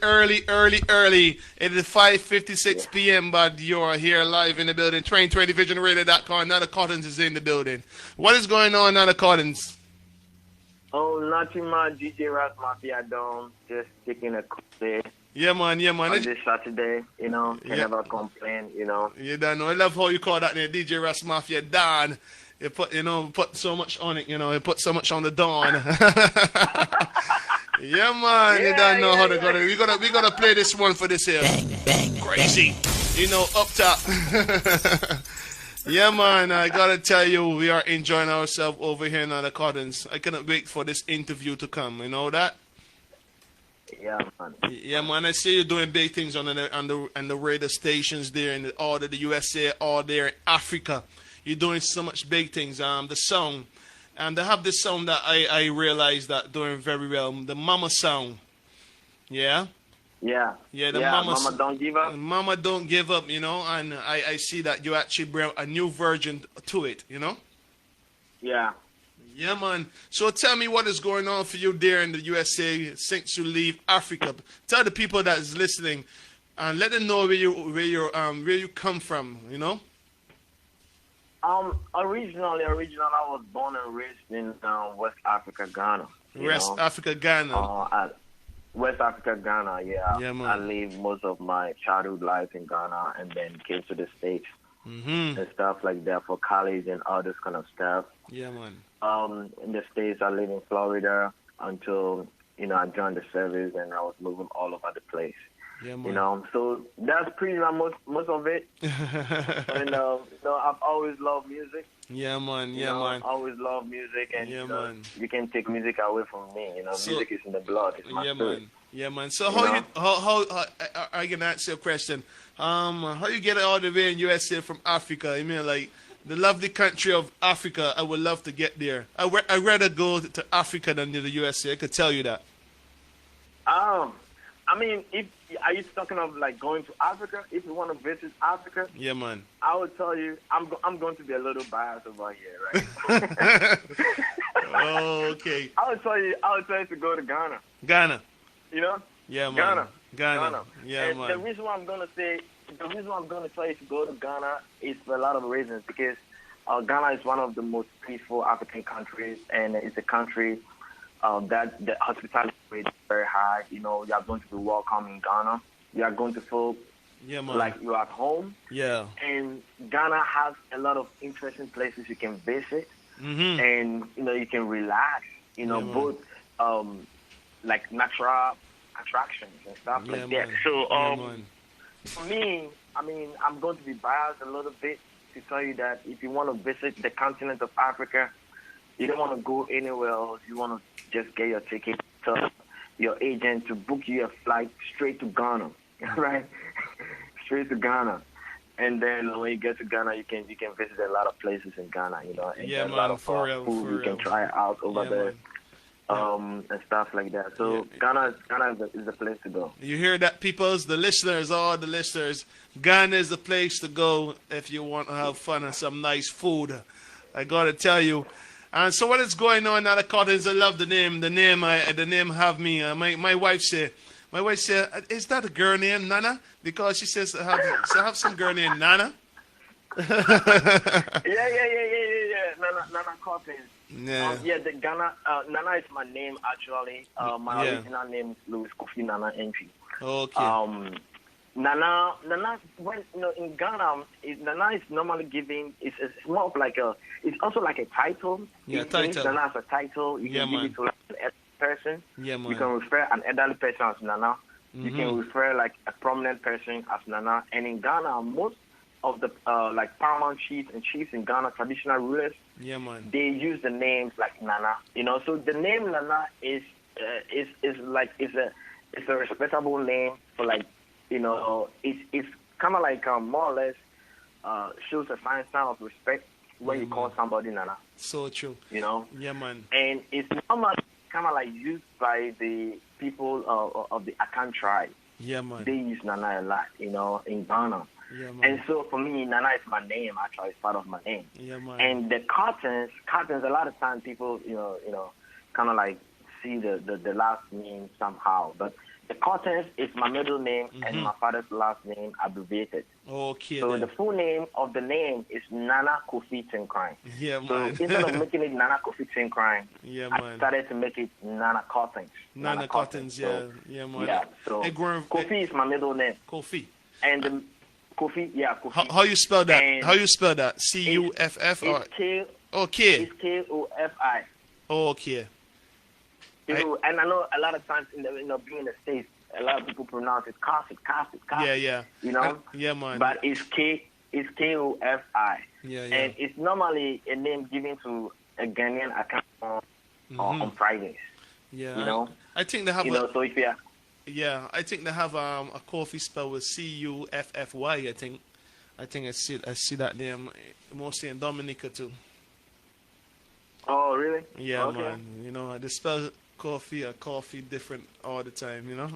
early. It is Yeah. 5:56 p.m. But you're here live in the building. 2020visionradio.com. Nana Kottens is in the building. What is going on, Nana Kottens? Oh, nothing much. DJ Rasmafia down. Just taking a cool day Yeah, man. on this Saturday. Can Yeah, never complain. you don't know. I love how you call that name, DJ Rasmafia Don. You put so much on it. You put so much on the dawn. Yeah, man. You Yeah, don't know yeah, how to yeah. go. We gotta play this one for this here. Crazy. Up top. Yeah, man. I gotta tell you, we are enjoying ourselves over here in the Kottens. I cannot wait for this interview to come. You know that? Yeah, man. Yeah, man. I see you doing big things on the radio stations there in all the USA, all there in Africa. You're doing so much big things. The song, and they have this song that I realized that doing very well. The Mama song. Yeah. Yeah. Yeah, the Yeah, Mama. Mama don't give up. Mama don't give up. And I see that you actually brought a new version to it. Yeah. Yeah, man. So tell me what is going on for you there in the USA since you leave Africa. Tell the people that is listening, and let them know where you come from. Originally, I was born and raised in West Africa, Ghana. West Africa, Ghana. West Africa, Ghana. Yeah. Yeah, man. I lived most of my childhood life in Ghana, and then came to the States and stuff like that for college and all this kind of stuff. Yeah, man. In the States, I lived in Florida until I joined the service, and I was moving all over the place. Yeah, man. So that's pretty much most of it. And I've always loved music. Yeah, man. Yeah, man. Always loved music, and Yeah, man. you can take music away from me. So- Music is in the blood. It's my Yeah, spirit. man. Yeah, man. So how I can answer your question? How you get all the way in USA from Africa? I mean, like the lovely country of Africa. I would love to get there. I'd rather go to Africa than to the USA. I could tell you that. I mean, are you talking of like going to Africa? If you want to visit Africa, Yeah, man. I would tell you I'm going to be a little biased over here, right? Oh, okay. I would tell you to go to Ghana. Ghana. Yeah, man. Ghana. Yeah, and man. the reason why I'm gonna tell you to go to Ghana is for a lot of reasons, because Ghana is one of the most peaceful African countries, and it's a country that the hospitality rate is very high. You are going to be welcome in Ghana. You are going to feel Yeah, man. like you're at home. Yeah. And Ghana has a lot of interesting places you can visit, Mm-hmm. and you can relax. man. Both like natural attractions and stuff Yeah, like man. that. So Yeah, man. for me, I mean, I'm going to be biased a little bit to tell you that if you want to visit the continent of Africa, you don't want to go anywhere else. You want to just get your ticket, tell your agent to book you a flight straight to Ghana, right? Straight to Ghana. And then when you get to Ghana, you can visit a lot of places in Ghana, and Yeah, get a man, lot of for real, food for you can real. try out over Yeah, there. man. And stuff like that. So Ghana is the place to go. You hear that, peoples? The listeners, all the listeners. Ghana is the place to go if you want to have fun and some nice food. I gotta tell you. And so what is going on now? The Kottens, I love the name. The name have me. My wife say, is that a girl named Nana? Because she says I have some girl named Nana. Yeah. Nana Kottens. Yeah. The Ghana. Nana is my name actually. My original name is Louis Kofi Nana Entry. Okay. Nana, when in Ghana, Nana is normally given. It's more of like it's also like a title. Yeah, It title. Nana as a title. You can give it to like an elderly person. Yeah, man. You can refer an elderly person as Nana. You Mm-hmm. can refer like a prominent person as Nana. And in Ghana, most of the like paramount chiefs and chiefs in Ghana, traditional rulers, Yeah, man. they use the names like Nana. So the name Nana is a respectable name for like it's kind of like more or less shows a fine sign of respect when you call somebody Nana. So true. Yeah, man. And it's normally kind of like used by the people of the Akan tribe. Yeah, man. They use Nana a lot, in Ghana. Yeah, man. And so for me, Nana is my name. Actually, it's part of my name. Yeah, man. And the Kottens, a lot of times people, kind of like see the last name somehow. But the Kottens is my middle name and my father's last name abbreviated. Okay. So then. the full name of the name is Nana Kofi Tinkrine. Yeah, So man. instead of making it Nana Kofi Tinkrine, Yeah, I man. started to make it Nana Kottens. Nana Kottens, yeah. So, Yeah, man. yeah, so Kofi is my middle name. Kofi. And Kofi, yeah, Kofi. How you spell that? And How you spell that? C-U-F-F or? It's Okay. It's Kofi. Okay. And I know a lot of times in the being in the States, a lot of people pronounce it Kofi. Yeah, yeah. You know? Yeah, man. But it's Kofi. Yeah, yeah. And it's normally a name given to a Ghanaian account on Fridays. Yeah. You know? I think they have so if you yeah, I think they have a coffee spelled with C-U-F-F-Y, I think. I see that name mostly in Dominica too. Oh, really? Yeah, okay. man. You know, they spell coffee different all the time, you know.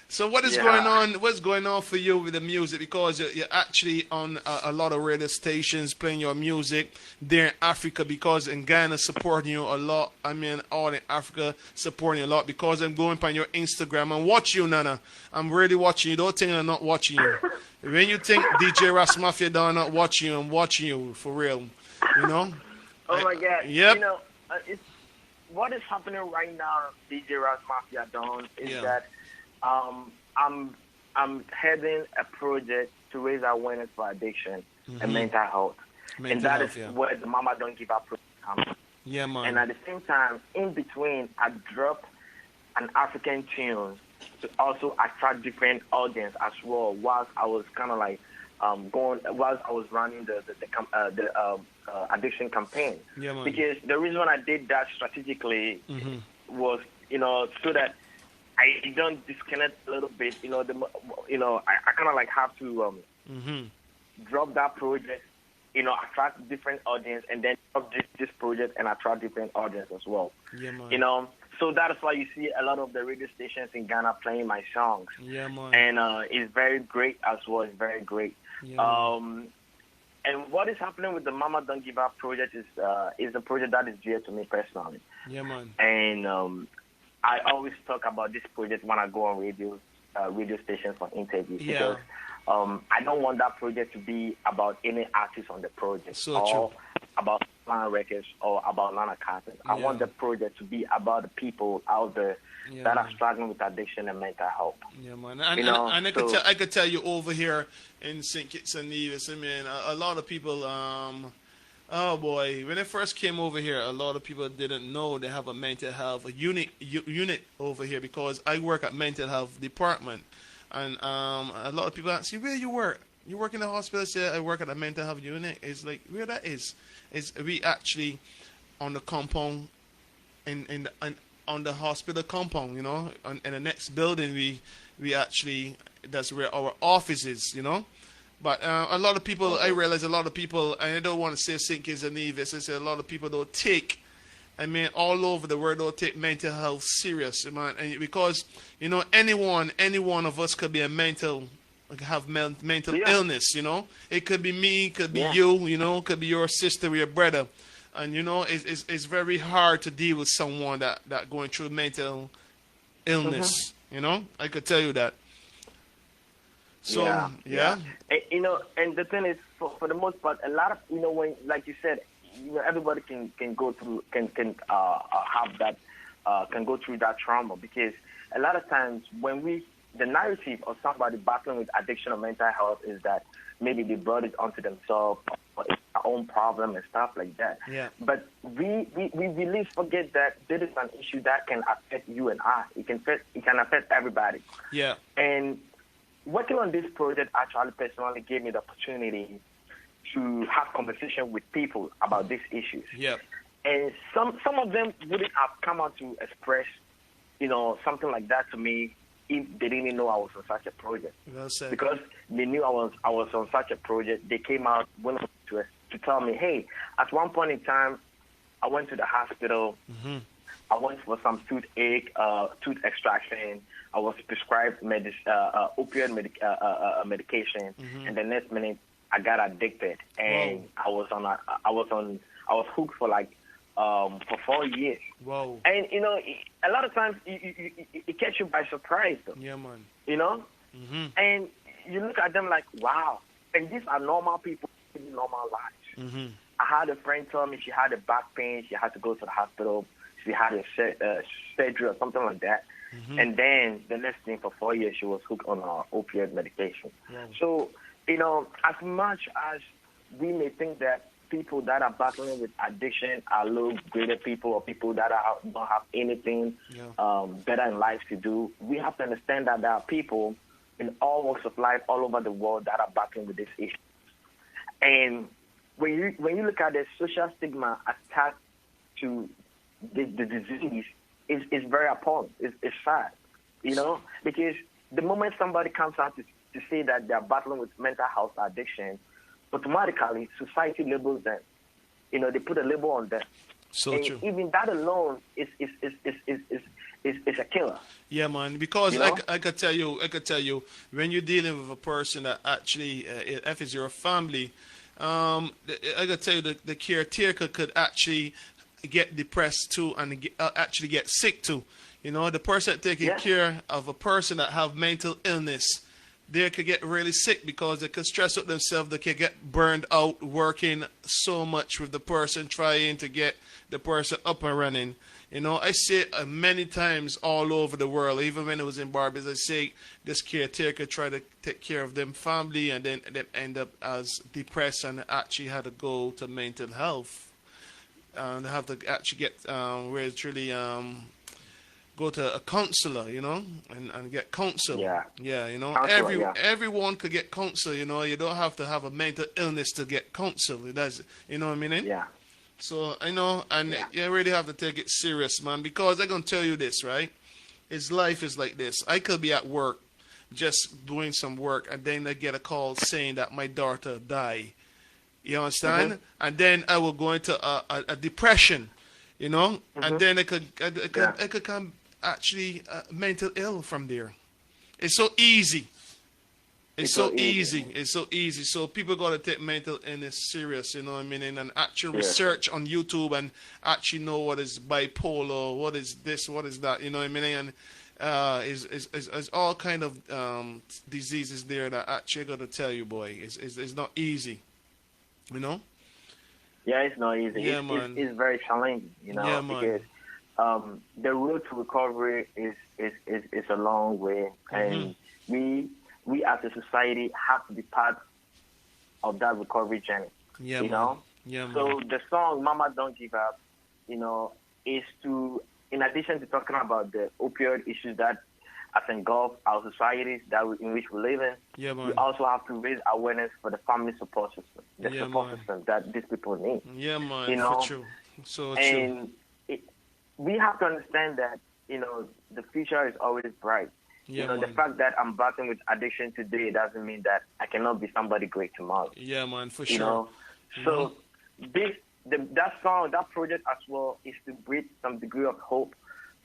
So what is going on? What's going on for you with the music? Because you're actually on a lot of radio stations playing your music there in Africa. Because in Ghana supporting you a lot. I mean, all in Africa supporting you a lot. Because I'm going on your Instagram and watch you, Nana. I'm really watching you. Don't think I'm not watching you. When you think DJ Rasmafia don't not watching you, I'm watching you for real. You know. Oh my God. Yep. You know, what is happening right now, DJ Rasmafia Don, is that I'm heading a project to raise awareness for addiction and mental health. And that is where the Mama Don't Give Up project comes. Yeah, man. And at the same time, in between, I dropped an African tune to also attract different audience as well, whilst I was kind of like whilst I was running the addiction campaign. Yeah, man. Because the reason I did that strategically was, so that I don't disconnect a little bit. I kind of like have to drop that project, attract different audience, and then drop this project and attract different audience as well. Yeah, man. So that is why you see a lot of the radio stations in Ghana playing my songs. Yeah, man. And it's very great as well. It's very great. Yeah, and what is happening with the Mama Don't Give Up project is a project that is dear to me personally. Yeah, man. And I always talk about this project when I go on radio stations for interviews. Yeah. Because I don't want that project to be about any artist on the project. So true. About Lana Records or about Lana Carter. I want the project to be about the people out there that are struggling with addiction and mental health. Yeah, man. And I could tell you over here in St. Kitts and Nevis, I mean, a lot of people, oh boy, when I first came over here, a lot of people didn't know they have a mental health unit over here, because I work at mental health department. And a lot of people ask you, where you work? You work in the hospital? I say, I work at a mental health unit. It's like, where that is we actually on the compound, on the hospital compound, in the next building, we actually, that's where our office is, But a lot of people, I realize a lot of people, and I don't want to say St. Kitts and Nevis, I say a lot of people don't take, all over the world don't take mental health serious, man. And because, any one of us could be have mental illness, It could be me, could be you, could be your sister or your brother. And, it's very hard to deal with someone that going through mental illness, I could tell you that. So, yeah. And the thing is, for the most part, a lot of, when, like you said, everybody can go through, can have that, can go through that trauma, because a lot of times when the narrative of somebody battling with addiction or mental health is that maybe they brought it onto themselves, or it's their own problem and stuff like that. Yeah. But we really forget that this is an issue that can affect you and I. It can affect everybody. Yeah. And working on this project actually personally gave me the opportunity to have conversation with people about these issues. Yeah. And some of them wouldn't have come out to express, something like that to me if they didn't know I was on such a project. Well said. Because they knew I was on such a project, they came out to tell me, hey, at one point in time, I went to the hospital. I went for some toothache, tooth extraction. I was prescribed opioid medication, and the next minute I got addicted, and I was hooked for like for 4 years. Wow. And you know, a lot of times it catch you by surprise, though. Yeah, man. You know, and you look at them like, wow. And these are normal people living normal lives. I had a friend tell me she had a back pain. She had to go to the hospital. She had a surgery or something like that. And then the next thing, for 4 years, she was hooked on opioid medication. Wow. So, you know, as much as we may think that people that are battling with addiction are low greater people, or people that don't have anything better in life to do, we have to understand that there are people in all walks of life all over the world that are battling with this issue. And when you look at the social stigma attached to the disease, is very appalling. It's sad, you know, because the moment somebody comes out to say that they're battling with mental health addiction, automatically society labels them. You know, they put a label on them. So and true. Even that alone is a killer. Yeah, man. Because You know? I could tell you, when you're dealing with a person that actually, if it's your family, I could tell you the caretaker could actually get depressed too, and actually get sick too. You know, the person taking care of a person that have mental illness, they could get really sick because they could stress out themselves. They could get burned out working so much with the person, trying to get the person up and running. You know, I see it many times all over the world. Even when I was in Barbados, I say this caretaker try to take care of them family, and then they end up as depressed and actually had to go to mental health. They have to actually get where it's really go to a counselor, you know, and get counsel. Yeah. Yeah, you know, Counselor, everyone could get counsel. You know, you don't have to have a mental illness to get counsel. It does, you know what I mean? Yeah. So I know, and you really have to take it serious, man. Because I'm gonna tell you this, right? His life is like this. I could be at work, just doing some work, and then I get a call saying that my daughter died. You understand? And then I will go into a depression, you know, and then I could come actually mental ill from there. It's so easy. It's so easy. It's so easy. So people got to take mental illness serious, you know what I mean? And actually research on YouTube and actually know what is bipolar, what is this, what is that, you know what I mean? And is all kind of diseases there that actually got to tell you, boy, it's not easy. You know? Yeah, it's not easy. Yeah, man. It's very challenging, you know, because the road to recovery is a long way, and we as a society have to be part of that recovery journey. Yeah, you know. Yeah, man. So the song "Mama Don't Give Up," you know, is to, in addition to talking about the opioid issues that has engulfed our societies in which we live in, we also have to raise awareness for the family support system, the support system that these people need. Yeah, man. You know, for true. So and true. We have to understand that, you know, the future is always bright. Yeah, you know, man. the fact that I'm battling with addiction today doesn't mean that I cannot be somebody great tomorrow. Yeah, man, for you sure. Know? So that song, that project as well, is to breathe some degree of hope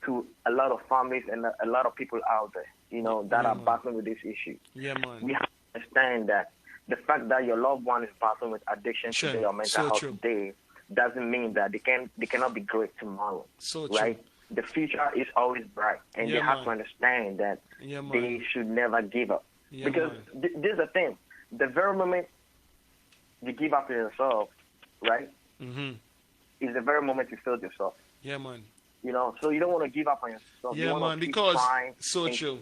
to a lot of families and a lot of people out there, you know, that are battling with this issue. Yeah, man. We have to understand that the fact that your loved one is battling with addiction today or mental health today doesn't mean that they cannot be great tomorrow. So right? true. The future is always bright, and they have to understand that they should never give up. Because this is the thing: the very moment you give up on yourself, right, is the very moment you failed yourself. Yeah, man. You know, so you don't want to give up on yourself. Yeah, you man, because so true.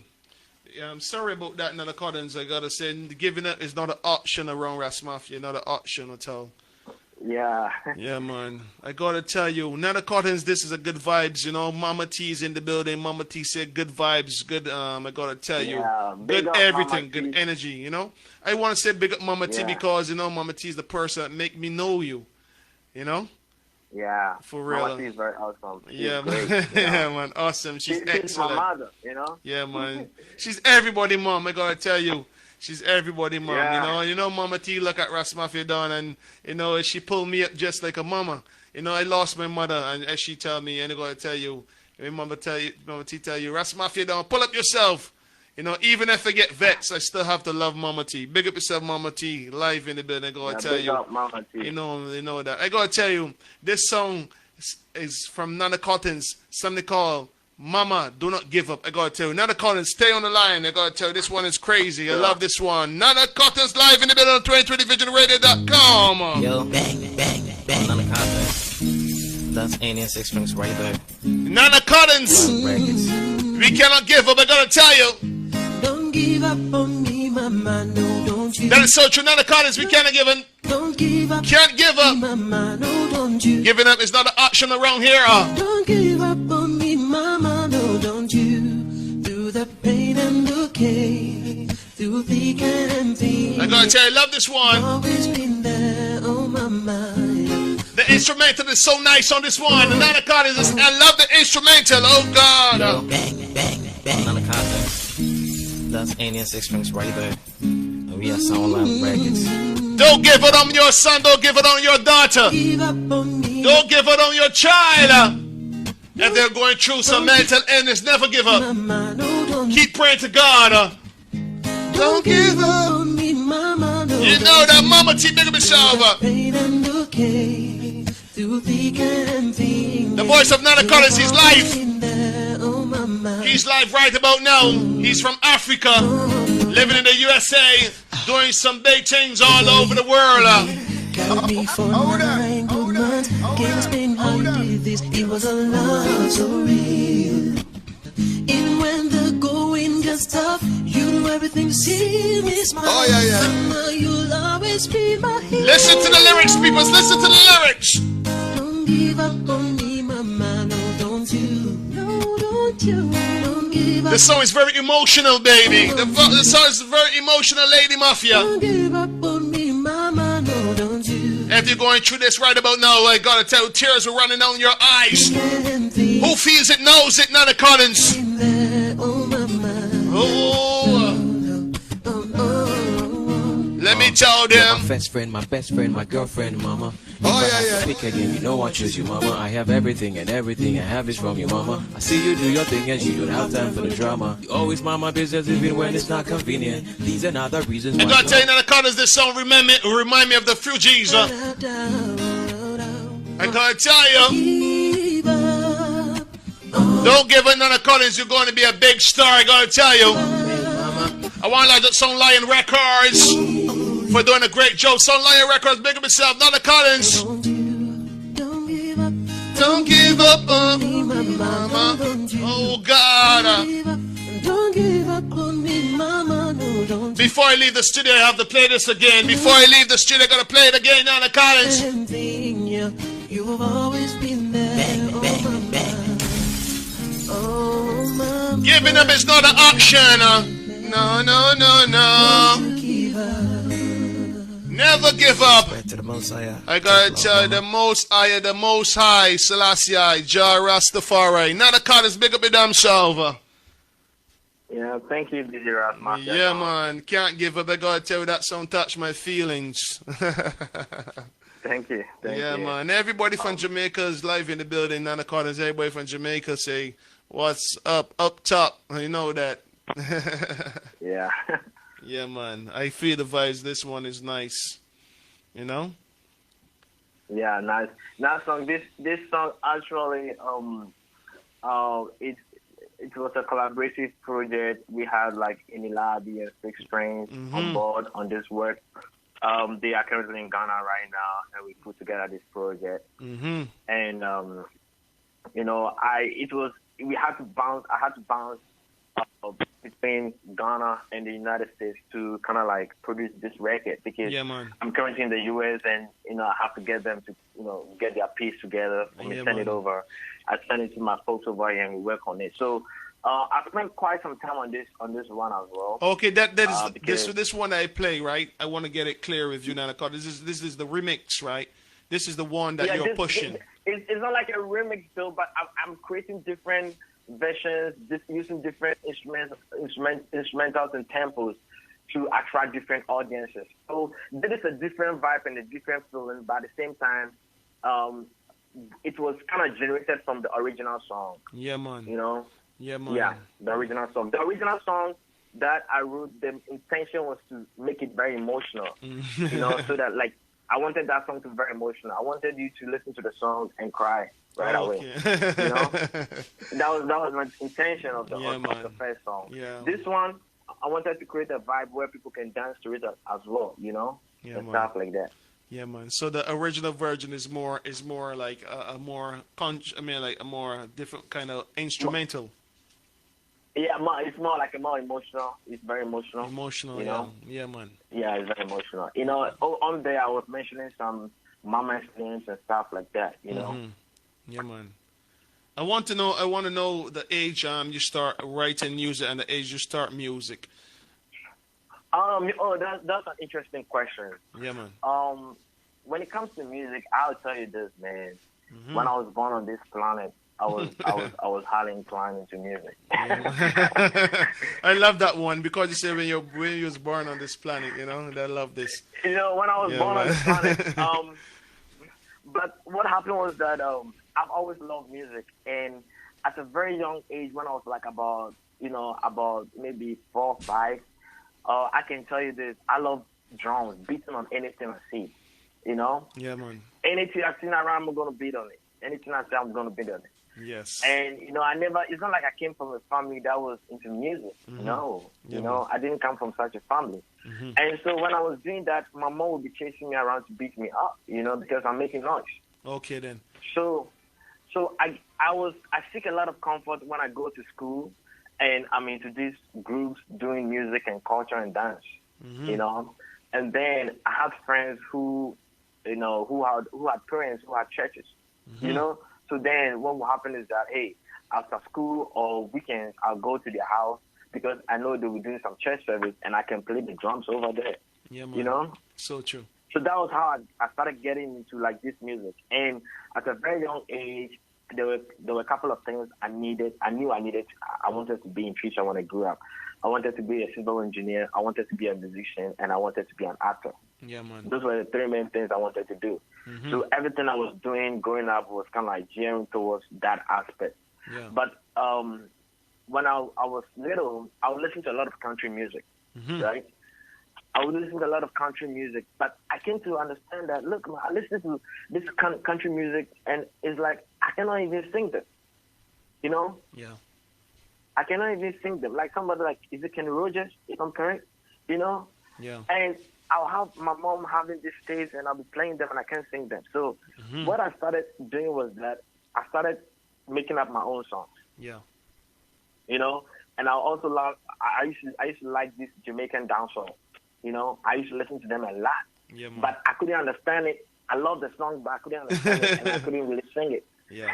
Yeah, I'm sorry about that, Nana Kottens. I gotta say, giving up is not an option around Rasmafia, not an option at all. Yeah. Yeah, man. I gotta tell you, Nana Kottens, this is a good vibes, you know. Mama T's in the building. Mama T said good vibes, good. I gotta tell you, good everything, good energy. You know, I want to say big up Mama T because you know Mama T is the person that make me know you. You know. Yeah. For real. Mama T is very awesome. Yeah, man. Yeah, man. Awesome. She's excellent. She's my mother, you know. Yeah, man. She's everybody, mom. I gotta tell you. She's everybody, mom. Yeah. You know, Mama T look at Rasmafia down, and you know she pulled me up just like a mama. You know, I lost my mother, and as she tell me, and I gotta tell you, Mama T tell you, Rasmafia down, pull up yourself. You know, even if I get vexed, I still have to love Mama T. Big up yourself, Mama T. Live in the building. I gotta tell you. Up, Mama T. You know that. I gotta tell you, this song is from Nana Kottens, something called Mama, Do Not Give Up. I gotta tell you, Nana Kottens, stay on the line. I gotta tell you, this one is crazy. I love this one. Nana Kottens live in the middle of 2020VisionRadio.com. Yo, bang, bang, bang. Nana Kottens. That's Alien Six Strings right there. Nana Kottens. We cannot give up, I gotta tell you. Don't give up on me, mama, no, don't you. That is so true, Nana Kottens, we cannot give up. Don't give up. Can't give up. Mama, no, don't you. Giving up is not an option around here. Don't give up on me, mama, no, don't you. Through the pain and the pain, through thick and thin. I gotta tell you, I love this one. Always been there, oh mama. The instrumental is so nice on this one. The Nana Kottens, I love the instrumental. Oh God. Yo, bang, bang, bang. Nana Kottens. That's Alien Six Strings right there. And we are Songwriter Records. Don't give it on your son. Don't give it on your daughter. Give up on me. Don't give it on your child. If they're going through some mental illness, never give up. Mama, no, don't Keep praying to God. Don't give up. on me, mama, no, You know that Mama T, big up yourself. pain and the pain, through thick and thin. The voice of Nana Kottens, he's live. Been there, oh mama. He's live right about now. He's from Africa, living in the USA, doing some big things all over the world. Carried me for 9 good months. Can't explain how you did this. It was a love so real. And when the going gets tough, you do everything to see me smile. Oh, yeah. Mama, you'll always be my hero. Listen to the lyrics, people. Listen to the lyrics. Don't give up on me, mama. No, don't you. No, don't you. Don't give up. The song is very emotional, baby. The song is very emotional, Lady Mafia. Don't give up on me, mama. No, don't you. If you're going through this right about now, I gotta tell you, tears are running down your eyes. Who feels it knows it, Nana Kottens. Oh, mama. Oh, let me tell them. My best friend, my girlfriend, mama. Oh, yeah. Pick again, you know I choose you, mama. I have everything and everything I have is from you, mama. I see you do your thing and you don't have time for the drama. You always mind my business even when it's not convenient. These are not the reasons why. I gotta tell you, Nana Kottens, this song remind me of the Fugees. I gotta tell you, don't give up, Nana Kottens. You're going to be a big star. I gotta tell you. I want to like the Song Lion Records for doing a great job. Song Lion Records, big up yourself, Nana Kottens. Don't give up on me, mama. Oh God. Don't give up on me, mama. No, don't. Before I leave the studio, I have to play this again. Before I leave the studio, I gotta play it again, Nana Kottens. You have always been there. Bang, bang, bang. Oh, mama. Giving up is not an option. No. Never give up. To the Most High. I gotta tell you, the Most High, Selassie, Jah Rastafari. Nana Kottens, big up your damn self. Yeah, thank you, DJ Rasmafia. Yeah, man. Can't give up. I gotta tell you, that song touched my feelings. Thank you. Thank Yeah, you. man. Everybody from Jamaica is live in the building. Nana Kottens, everybody from Jamaica say, what's up top? You know that. Yeah. Yeah, man. I feel the vibes. This one is nice. You know? Yeah, nice. That song, this song actually, it was a collaborative project. We had like Inilabi and Six Strings on board on this work. They are currently in Ghana right now, and we put together this project. And you know, I had to bounce between Ghana and the United States to kind of like produce this record because I'm currently in the US and you know I have to get them to get their piece together and send it over. I send it to my folks over here and we work on it. So I spent quite some time on this one as well. Okay, that is this one I play, right? I want to get it clear with you, Nana Kottens. This is the remix, right? This is the one that you're pushing. It's not like a remix though, but I'm creating different versions, using different instrumentals and tempos to attract different audiences. So this is a different vibe and a different feeling, but at the same time, it was kind of generated from the original song. Yeah, man. You know? Yeah, man. Yeah, the original song. The original song that I wrote, the intention was to make it very emotional. You know, so that like I wanted that song to be very emotional. I wanted you to listen to the song and cry. right away. You know, that was my intention of the, Yeah, of man. the first song. Yeah. This one, I wanted to create a vibe where people can dance to it as well, you know, Yeah, and man. stuff like that. Yeah, man. So the original version is more like a more like a more different kind of instrumental. Yeah, it's more like a more emotional. It's very emotional. Emotional, you yeah. know? Yeah, man. Yeah, it's very emotional. You know, on there I was mentioning some mama's names and stuff like that. You know. Mhm. Yeah, man. I want to know the age you start writing music and the age you start music. That's an interesting question. Yeah, man. When it comes to music, I'll tell you this, man. Mhm. When I was born on this planet, I was highly inclined into music. I love that one because you say when you was born on this planet, you know, and I love this. You know, when I was Yeah, born on man. this planet, but what happened was that I've always loved music, and at a very young age, when I was like about maybe 4 or 5, I can tell you this: I love drums, beating on anything I see. You know, Yeah, man. anything I see around, I'm gonna beat on it. Anything I see, I'm gonna beat on it. Yes. And you know, it's not like I came from a family that was into music. No, Yeah, you know, I didn't come from such a family. And so when I was doing that, my mom would be chasing me around to beat me up, you know, because I'm making noise. Okay then. So I seek a lot of comfort when I go to school, and I'm into these groups doing music and culture and dance, you know. And then I have friends who, you know, who had parents who had churches, you know. So then what will happen is that, hey, after school or weekends, I'll go to their house because I know they will do some church service and I can play the drums over there, Yeah, man. you know. So true. So that was how I started getting into like this music. And at a very young age, there were a couple of things I knew I needed. I wanted to be in future when I grew up. I wanted to be a civil engineer. I wanted to be a musician, and I wanted to be an actor. Yeah, man. Those were the 3 main things I wanted to do. So everything I was doing growing up was kind of like gearing towards that aspect. Yeah. But when I was little, I would listen to a lot of country music, right? I would listen to a lot of country music, but I came to understand that, look, man, I listen to this country music, and it's like I cannot even sing them, you know? Yeah. I cannot even sing them. Like somebody like, is it Kenny Rogers, if I'm correct? You know? Yeah. And I'll have my mom having these tapes, and I'll be playing them, and I can't sing them. So what I started doing was that I started making up my own songs, Yeah. you know? And I also love, I used to like this Jamaican dancehall, you know? I used to listen to them a lot, Yeah, man. but I couldn't understand it. I love the song, but I couldn't understand it, and I couldn't really sing it. Yeah.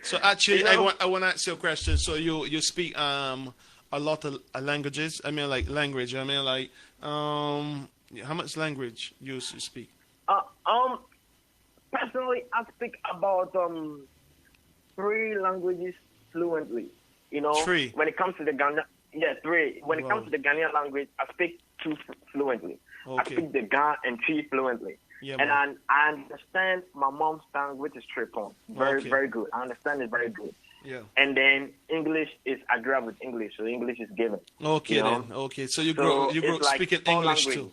So actually, You know? I want to ask you a question. So you speak a lot of languages. I mean, like language. I mean, like how much language you speak? Personally, I speak about 3 languages fluently. You know, 3? When it comes to the Ghana, 3. When it Wow. comes to the Ghanaian language, I speak 2 fluently. I Okay. speak the Ga and Chi fluently. Yeah, And man. I understand my mom's tongue, which is Tripon. Very, Okay. very good. I understand it very good. Yeah. And then English I grew up with English, so English is given. Okay You know? then. Okay. So you So grew it's like speaking 4 English languages. too.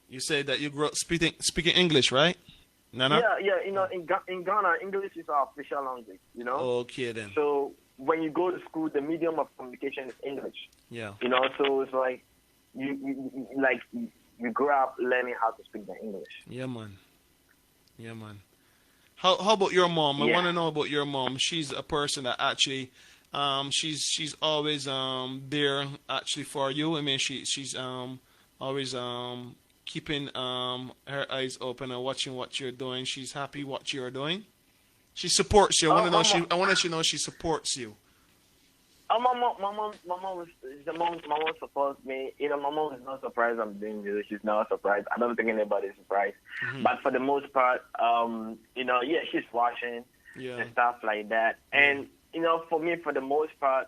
You say that you grew up speaking English, right? Nana? Yeah. You know, in Ghana, English is our official language. You know. Okay then. So when you go to school, the medium of communication is English. Yeah. You know, so it's like you grow up learning how to speak the English. Yeah, man. Yeah, man. How about your mom? I Yeah. want to know about your mom. She's a person that actually, she's always there actually for you. I mean, she's always keeping her eyes open and watching what you're doing. She's happy what you're doing. She supports you. I want to know. I want to know she supports you. My mom supports me. You know, my mom is not surprised I'm doing music. She's not surprised. I don't think anybody's surprised. But for the most part, you know, yeah, she's watching Yeah. and stuff like that. And you know, for me, for the most part,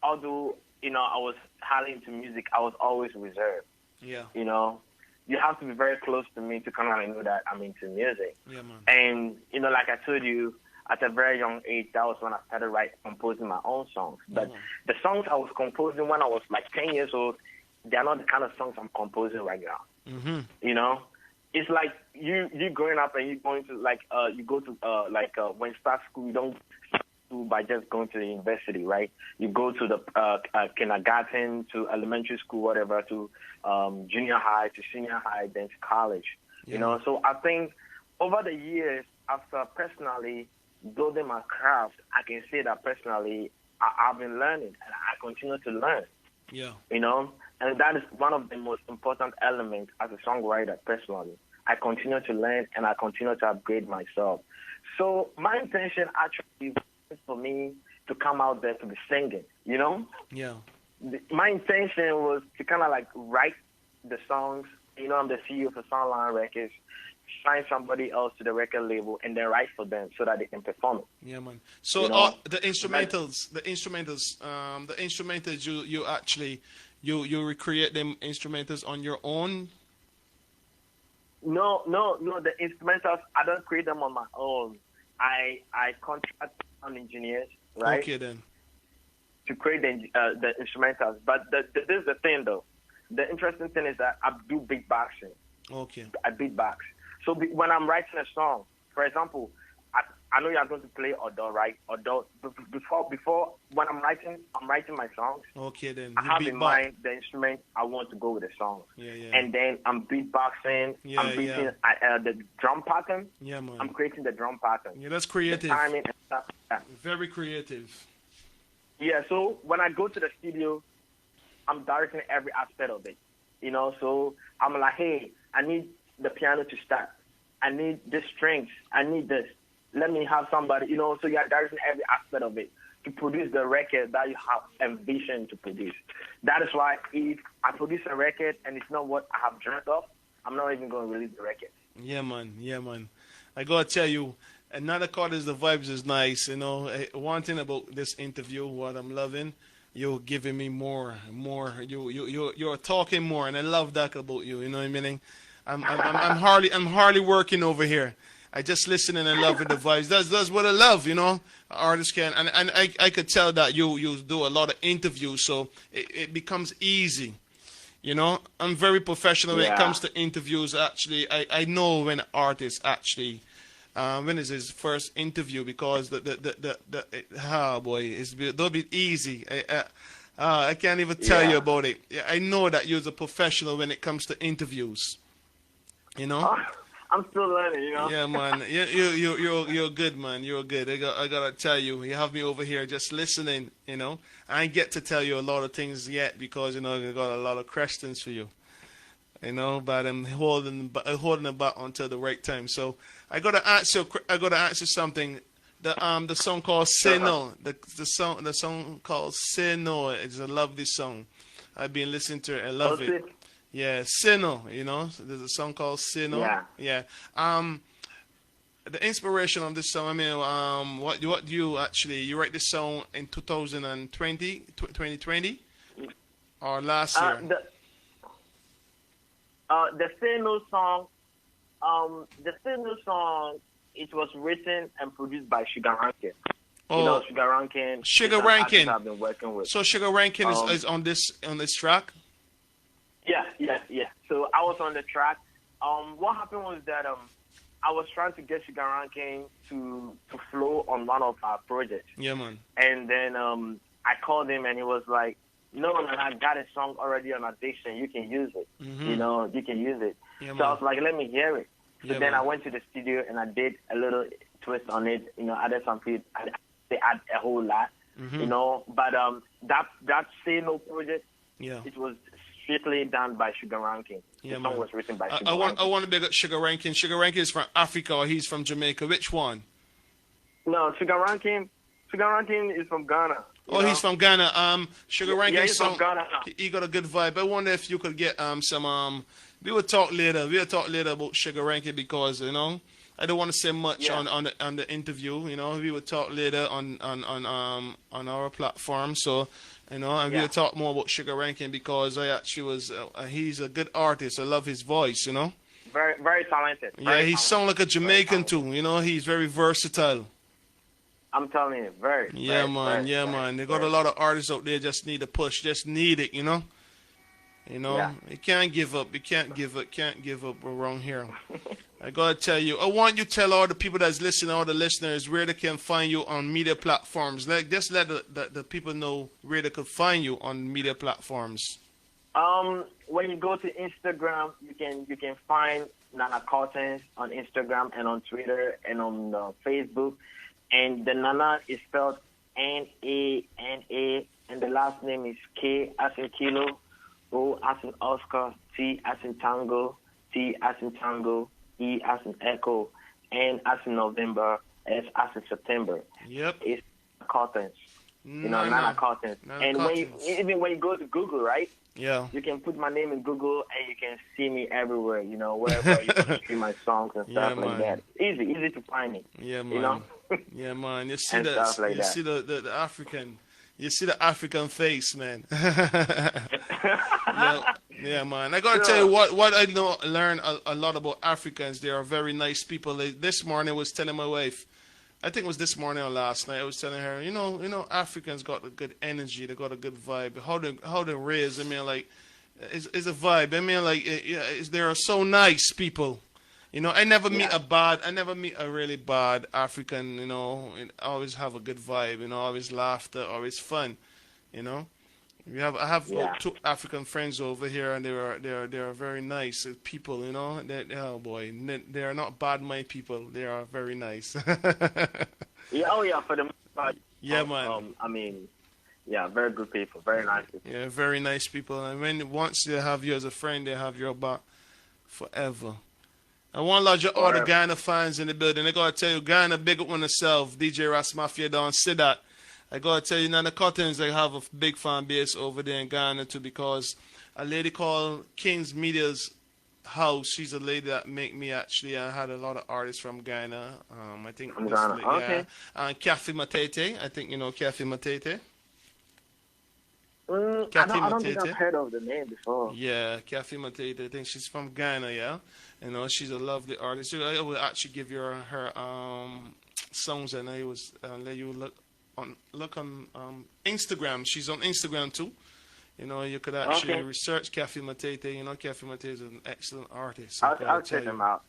although you know I was highly into music, I was always reserved. Yeah. You know, you have to be very close to me to kind of know that I'm into music. Yeah, man. And you know, like I told you, at a very young age, that was when I started composing my own songs. But the songs I was composing when I was like 10 years old, they are not the kind of songs I'm composing right now. You know, it's like you growing up and you going to like you go to when you start school, you don't do by just going to the university, right? You go to the kindergarten, to elementary school, whatever, to junior high, to senior high, then to college. You know, so I think over the years, after personally building my craft, I can say that personally I've been learning and I continue to learn. Yeah. You know, and that is one of the most important elements as a songwriter personally. I continue to learn and I continue to upgrade myself. So my intention actually is for me to come out there to be singing, you know? Yeah. My intention was to kind of like write the songs. You know, I'm the CEO for Songwriter Records. Sign somebody else to the record label and then write for them so that they can perform it. Yeah, man. So you know? the instrumentals, you actually you recreate them instrumentals on your own. No. The instrumentals, I don't create them on my own. I contract sound engineers, right? Okay, then. To create the instrumentals. But this is the thing, though. The interesting thing is that I do beatboxing. Okay. I beatbox. So when I'm writing a song, for example, I know you're going to play Odo, right? Odo. Before when I'm writing my songs. Okay, then. I have in mind the instrument I want to go with the song. Yeah. And then I'm beatboxing. Yeah, I'm beating the drum pattern. Yeah, man. I'm creating the drum pattern. Yeah, that's creative. The timing and stuff like that. Very creative. Yeah, so when I go to the studio, I'm directing every aspect of it. You know, so I'm like, hey, I need the piano to start. I need the strings. I need this. Let me have somebody, you know, so you're directing every aspect of it to produce the record that you have envisioned to produce. That is why if I produce a record and it's not what I have dreamt of, I'm not even going to release the record. Yeah, man. I got to tell you, another Kottens, the vibes is nice, you know. One thing about this interview, what I'm loving, you're giving me more. You're talking more, and I love that about you. You know what I mean? I'm hardly working over here. I just listen and I love the vibes. That's what I love, you know. Artists can, and I could tell that you do a lot of interviews, so it becomes easy. You know, I'm very professional when it comes to interviews. Actually, I know when an artist actually. When is his first interview? Because it'll be easy. I can't even tell you about it. I know that you're a professional when it comes to interviews. You know. I'm still learning, you know. Yeah, man. You're good, man. You're good. I gotta tell you, you have me over here just listening. You know, I ain't get to tell you a lot of things yet because you know I got a lot of questions for you. You know, but I'm holding it back until the right time. So I gotta ask you something. The song called "Say No." The song called "Say No." It's a lovely song. I've been listening to it. I love it. Yeah, "Say No." You know, there's a song called "Say No." Yeah. The inspiration of this song. I mean, what do you actually? You write this song in 2020, or last year? The Say No song, it was written and produced by Sugar Rankin. Oh, you know, Sugar Rankin. Sugar Rankin. I've been working with. So Sugar Rankin is on this track. Yeah. So I was on the track. What happened was that I was trying to get Sugar Rankin to flow on one of our projects. Yeah, man. And then I called him and he was like, no, I got a song already on Addiction. You can use it. Mm-hmm. You know, you can use it. Yeah, so man. I was like, let me hear it. So Yeah, then man. I went to the studio and I did a little twist on it. You know, added some people. They add a whole lot. Mm-hmm. You know, but that Say No project, it was strictly done by Sugar Rankin. Yeah, the song man. was written by Sugar I Rankin. want to big up Sugar Rankin. Sugar Rankin is from Africa or he's from Jamaica. Which one? No, Sugar Rankin is from Ghana. Oh, he's from Ghana. Sugar Rankin he's song. from Ghana. He got a good vibe. I wonder if you could get some. We will talk later. We'll talk later about Sugar Rankin because you know I don't want to say much on the interview. You know, we will talk later on our platform. So you know, and we'll talk more about Sugar Rankin because I actually was. He's a good artist. I love his voice. You know. Very, very talented. He sounds like a Jamaican too. You know, he's very versatile. I'm telling you, very. Man. They got a lot of artists out there just need a push, just need it, you know. You know, Yeah. you can't give up. You can't give up. Can't give up. We're wrong here. I gotta tell you. I want you to tell all the people that's listening, all the listeners, where they can find you on media platforms. Just let the people know where they could find you on media platforms. When you go to Instagram, you can find Nana Kottens on Instagram and on Twitter and on Facebook. And the Nana is spelled Nana, and the last name is K as in kilo, O as in Oscar, T as in tango, T as in tango, E as in echo, N as in November, S as in September. Yep. It's Kottens. You know, Nana Kottens. And even when you go to Google, right? Yeah. You can put my name in Google and you can see me everywhere, you know, wherever you can see my songs and stuff like that. Easy to find me. Yeah, man. You know? Yeah, man. You see And stuff like that. see the African. You see the African face, man. Yeah, man. I gotta tell you what I learn a lot about Africans. They are very nice people. This morning I was telling my wife, I think it was this morning or last night, I was telling her, you know, Africans got a good energy. They got a good vibe. How they raise, I mean, like, it's a vibe. I mean, like, they are so nice people. You know, I never meet a really bad African, you know. Always have a good vibe, you know, always laughter, always fun, you know. I have two African friends over here, and they are very nice people, you know. Oh boy, they are not bad mind people. They are very nice. Yeah, for the yeah, man. I mean, yeah, very good people, very nice people. Yeah, very nice people. And once they have you as a friend, they have your back forever. I want to lodge all the Ghana fans in the building. I gotta tell you, Ghana big up on itself. DJ Rasmafia don't say that. I gotta tell you, Nana Kottens, I have a big fan base over there in Ghana too, because a lady called King's Media's House, she's a lady that make me actually. I had a lot of artists from Ghana. I think from Ghana. Okay. And Kathy Matete. I think you know Kathy Matete. I don't think I've heard of the name before. Yeah, Kathy Matete. I think she's from Ghana. Yeah, you know, she's a lovely artist. I will actually give you her songs, and I was let you look on Instagram. She's on Instagram too. You know, you could actually research Kathy Matete. You know, Kathy Matete is an excellent artist. I'll check them out.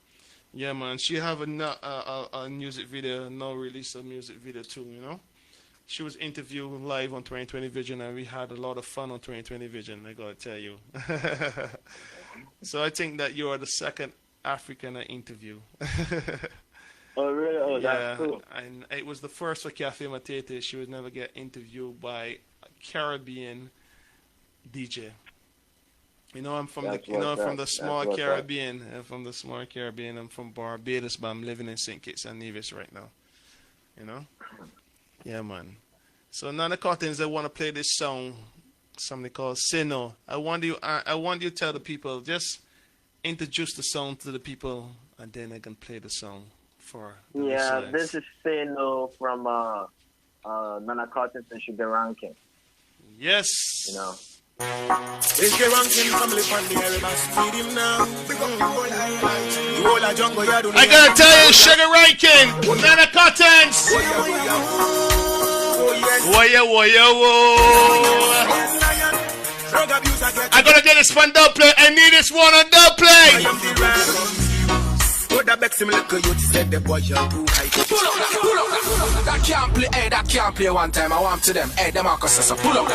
Yeah, man. She have a music video, release a music video too. You know. She was interviewed live on 2020 Vision, and we had a lot of fun on 2020 Vision, I gotta tell you. So I think that you are the second African I interview. Oh, really? Oh, that's cool. And it was the first for Kathy Matete. She would never get interviewed by a Caribbean DJ. You know, I'm from the small Caribbean. I'm from the small Caribbean. I'm from Barbados, but I'm living in St. Kitts and Nevis right now. You know? Yeah, man. So Nana Kottens, I want to play this song, something called Say No. I want you to tell the people, just introduce the song to the people, and then I can play the song for the listeners. This is Say No from Nana Kottens and Sugar Rankin. Yes. You know. It's the ranking family from the area, feed him now. I gotta tell you, Sugar Rankin, Nana Kottens. I gotta get this one double play. I need this one on double play. That makes him look good, said the boy you're too high. Pull up, that can't play one time. I want to them, hey, them Marcus, so pull up.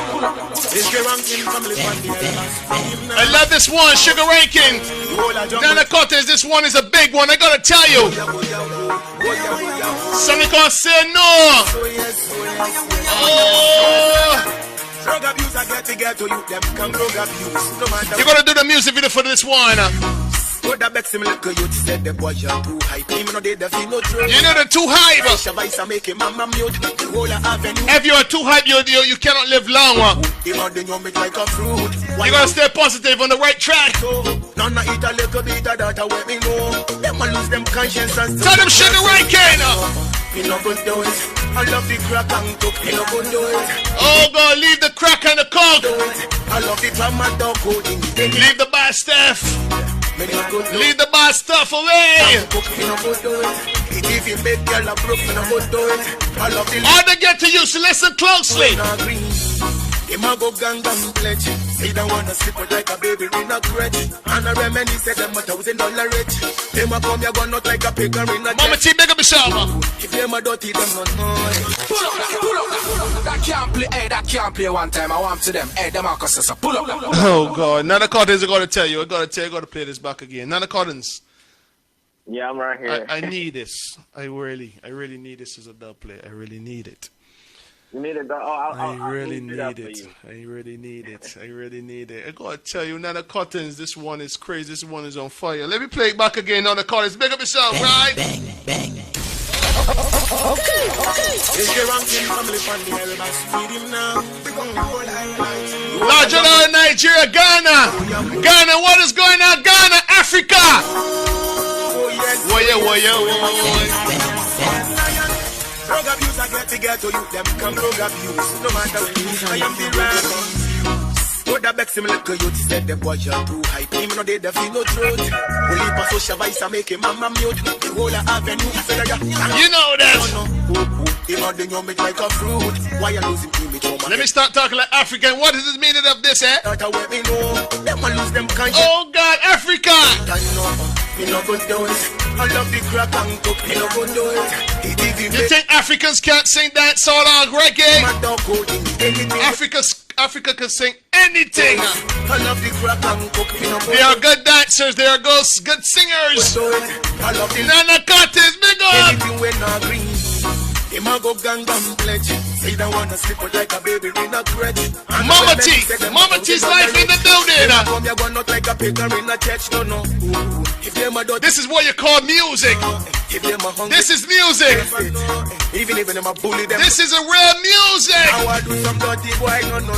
It's the ranking family family. I love this one, Sugar Rankin. Nana Kottens, this one is a big one, I gotta tell you. Something called Say No. Drug abuse, I get to get to you, them can drug abuse. You're gonna do the music video for this one. That makes him look good, said the boy you're too high. You know they're too hype. If you are too hype, you cannot live long. You gotta stay positive on the right track. Tell them Sugar Rankin. I love the crack and coke. Oh God, leave the crack and the coke. I love the drama dog. Leave the bad stuff. Leave the bad stuff away. All they get to you, so listen closely. Him a go gang pledge. Say don't wanna sleep with like a baby in a crutch. And I reminisce say them $1,000 rich. Them a come here go not like a pigger in a Mama T, big up yourself. If them a dirty, them not know. Pull up. That can't play, that can't play one time. I want to them, them a cuss us. Pull up. Oh God, Nana Kottens, I gotta tell you, I gotta play this back again. Nana Kottens. Yeah, I'm right here. I need this. I really need this as a dub play. I really need it. You need it. I really need need it. I really need it. I gotta tell you, Nana Kottens, this one is crazy. This one is on fire. Let me play it back again, Nana Kottens. Big up yourself, right? Bang, bang. Okay. It's your ranking family fun. Everybody feed him now. Larger than Nigeria, Ghana. Ghana, what is going on? Ghana, Africa. Woye. Drug abuse, I get to get to you. Them come drug abuse. No matter what I am the right. What the back similar to you said the boy you're too hype. Him no dead, the feel no truth. Only for social vice, I make him mama mute. The whole avenue, you know that. Him on the new make like a fruit. Why you losing image? Let me start talking like African. What is the meaning of this, eh? Not away me know. Them a lose them kind. Oh God, Africa. Me no go do it. I love the crack and cook. Me no go do it. You think Africans can't sing that song on reggae? Africa can sing anything. I love the crack and cook. They are good dancers. They are good singers. I love the Nana Kottens, big up. anything when I green. Him a go gang pledge. Say don't wanna sleep with like a baby in a crutch. Mama T's life in the building. Come here, go not like a pigger in a church. No. If them a dirty, This is what you call music. if them a hungry, This is music. even if them a bully them. This is a real music. I want do some dirty boy. No.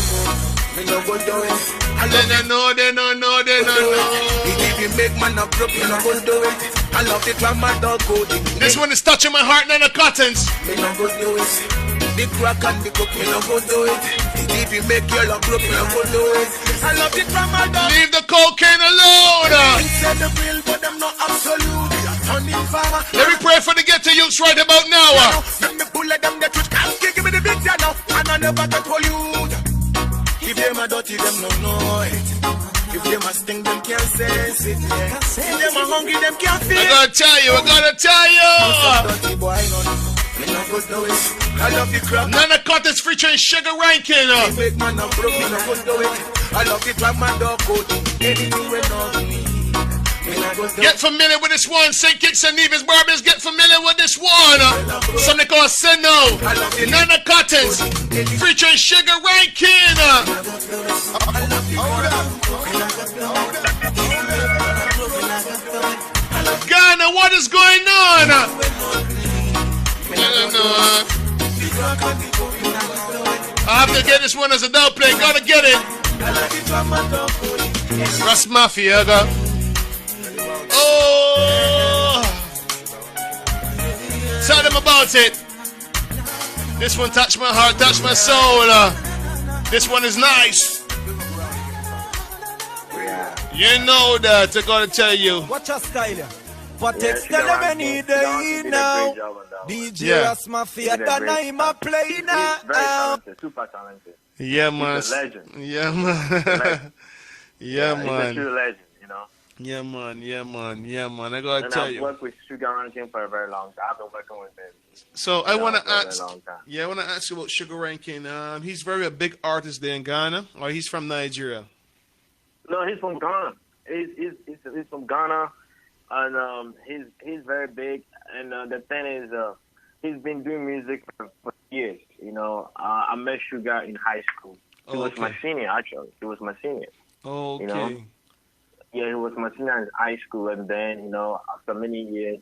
Me no go do it. I love They don't know. If you make man a broke, me no go do it. I love the drama dog coding. This one is touching my heart, Nana Kottens. Me no go do it. The crack and the cook, me no go do it. If you make your love broke, me no go do it. I love the drama dog. Leave the cocaine alone. Said the real, but them not absolute. Turning farmer. Let me pray for the ghetto youths right about now. Let me pull them the truth. Can't give me the big now. And I never get for you. If them a dirty, them no know it. If them a sting, them can't sense it. Yeah. If them a hungry, them can't feel I it. gotta tell you. Dirty boy, me no go do it. I love the crap. Nana Kottens featuring Sugar Rankin. Big man, I'm broke, me no go do it. I love the drama dog coding. Anything we know me. Get familiar with this one. St. Kitts and Nevis Barbers, get familiar with this one. Something called Sino. Nana Kottens featuring Sugar Rankin. Ghana, what is going on? I have to get this one as a dub play. Gotta get it. Rasmafia. Oh, tell them about it. This one touched my heart, touched my soul. This one is nice. You know that. I gotta tell you. Watch your style. But text them any day now. DJ Rasmafia, that I'm a play now. He's very talented, super talented. Yeah, man. He's a legend. Yeah, man. Yeah, He's a man. true legend, you know. Yeah, man. I gotta And tell I've you. worked with Sugar Rankin for a very long time. I've been working with him. So I want to for a very ask. long time. Yeah, I want to ask you about Sugar Rankin. He's very a big artist there in Ghana, or he's from Nigeria. No, he's from Ghana. He's from Ghana, and he's very big. And the thing is, he's been doing music for years. You know, I met Sugar in high school. He was my senior, actually. He was my senior. Okay. You know? Yeah, he was my senior in high school, and then, you know, after many years,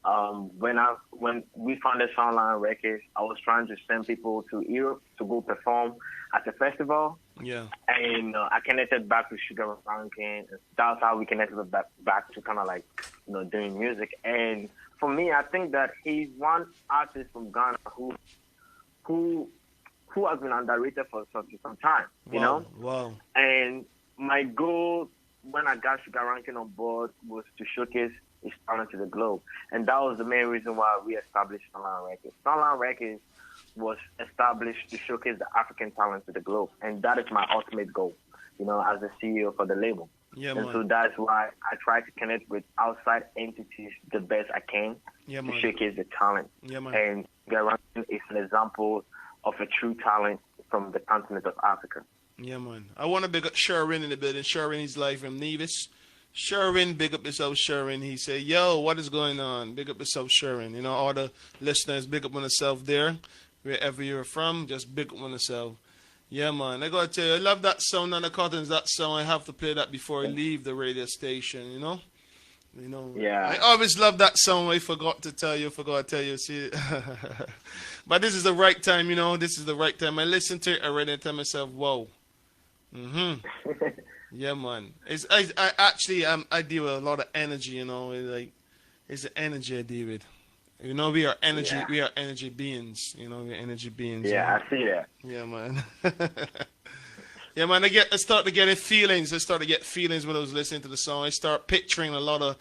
when we founded Songwriter Records, I was trying to send people to Europe to go perform at the festival. Yeah. And I connected back with Sugar Rankin. That's how we connected back to kind of like, you know, doing music. And for me, I think that he's one artist from Ghana who has been underrated for some time, you know? Wow. And my goal when I got Sugar Rankin on board was to showcase his talent to the globe. And that was the main reason why we established Songwriter Records. Songwriter Records was established to showcase the African talent to the globe, and that is my ultimate goal, as the CEO for the label. Yeah, and man. so that's why I try to connect with outside entities the best I can to showcase the talent. Yeah, man. And Garantin is an example of a true talent from the continent of Africa. Yeah, man. I want to big up Sherwin in the building. Sherwin is live from Nevis. Sherwin, big up yourself, Sherwin. He said, yo, what is going on? Big up yourself, Sherwin. All the listeners, big up on yourself there. Wherever you're from, just big up on yourself. Yeah, man. I got to tell you, I love that song on the Kottens. That song, I have to play that before I leave the radio station, Yeah. I always love that song. I forgot to tell you. See, but this is the right time, This is the right time. I listen to it already and tell myself, whoa. Yeah, man. I deal with a lot of energy, it's the energy I deal with. We are energy. Yeah. We are energy beings. We're energy beings. Yeah, I see that. Yeah, man. Yeah, man. I start to get feelings. I start to get feelings when I was listening to the song. I start picturing a lot of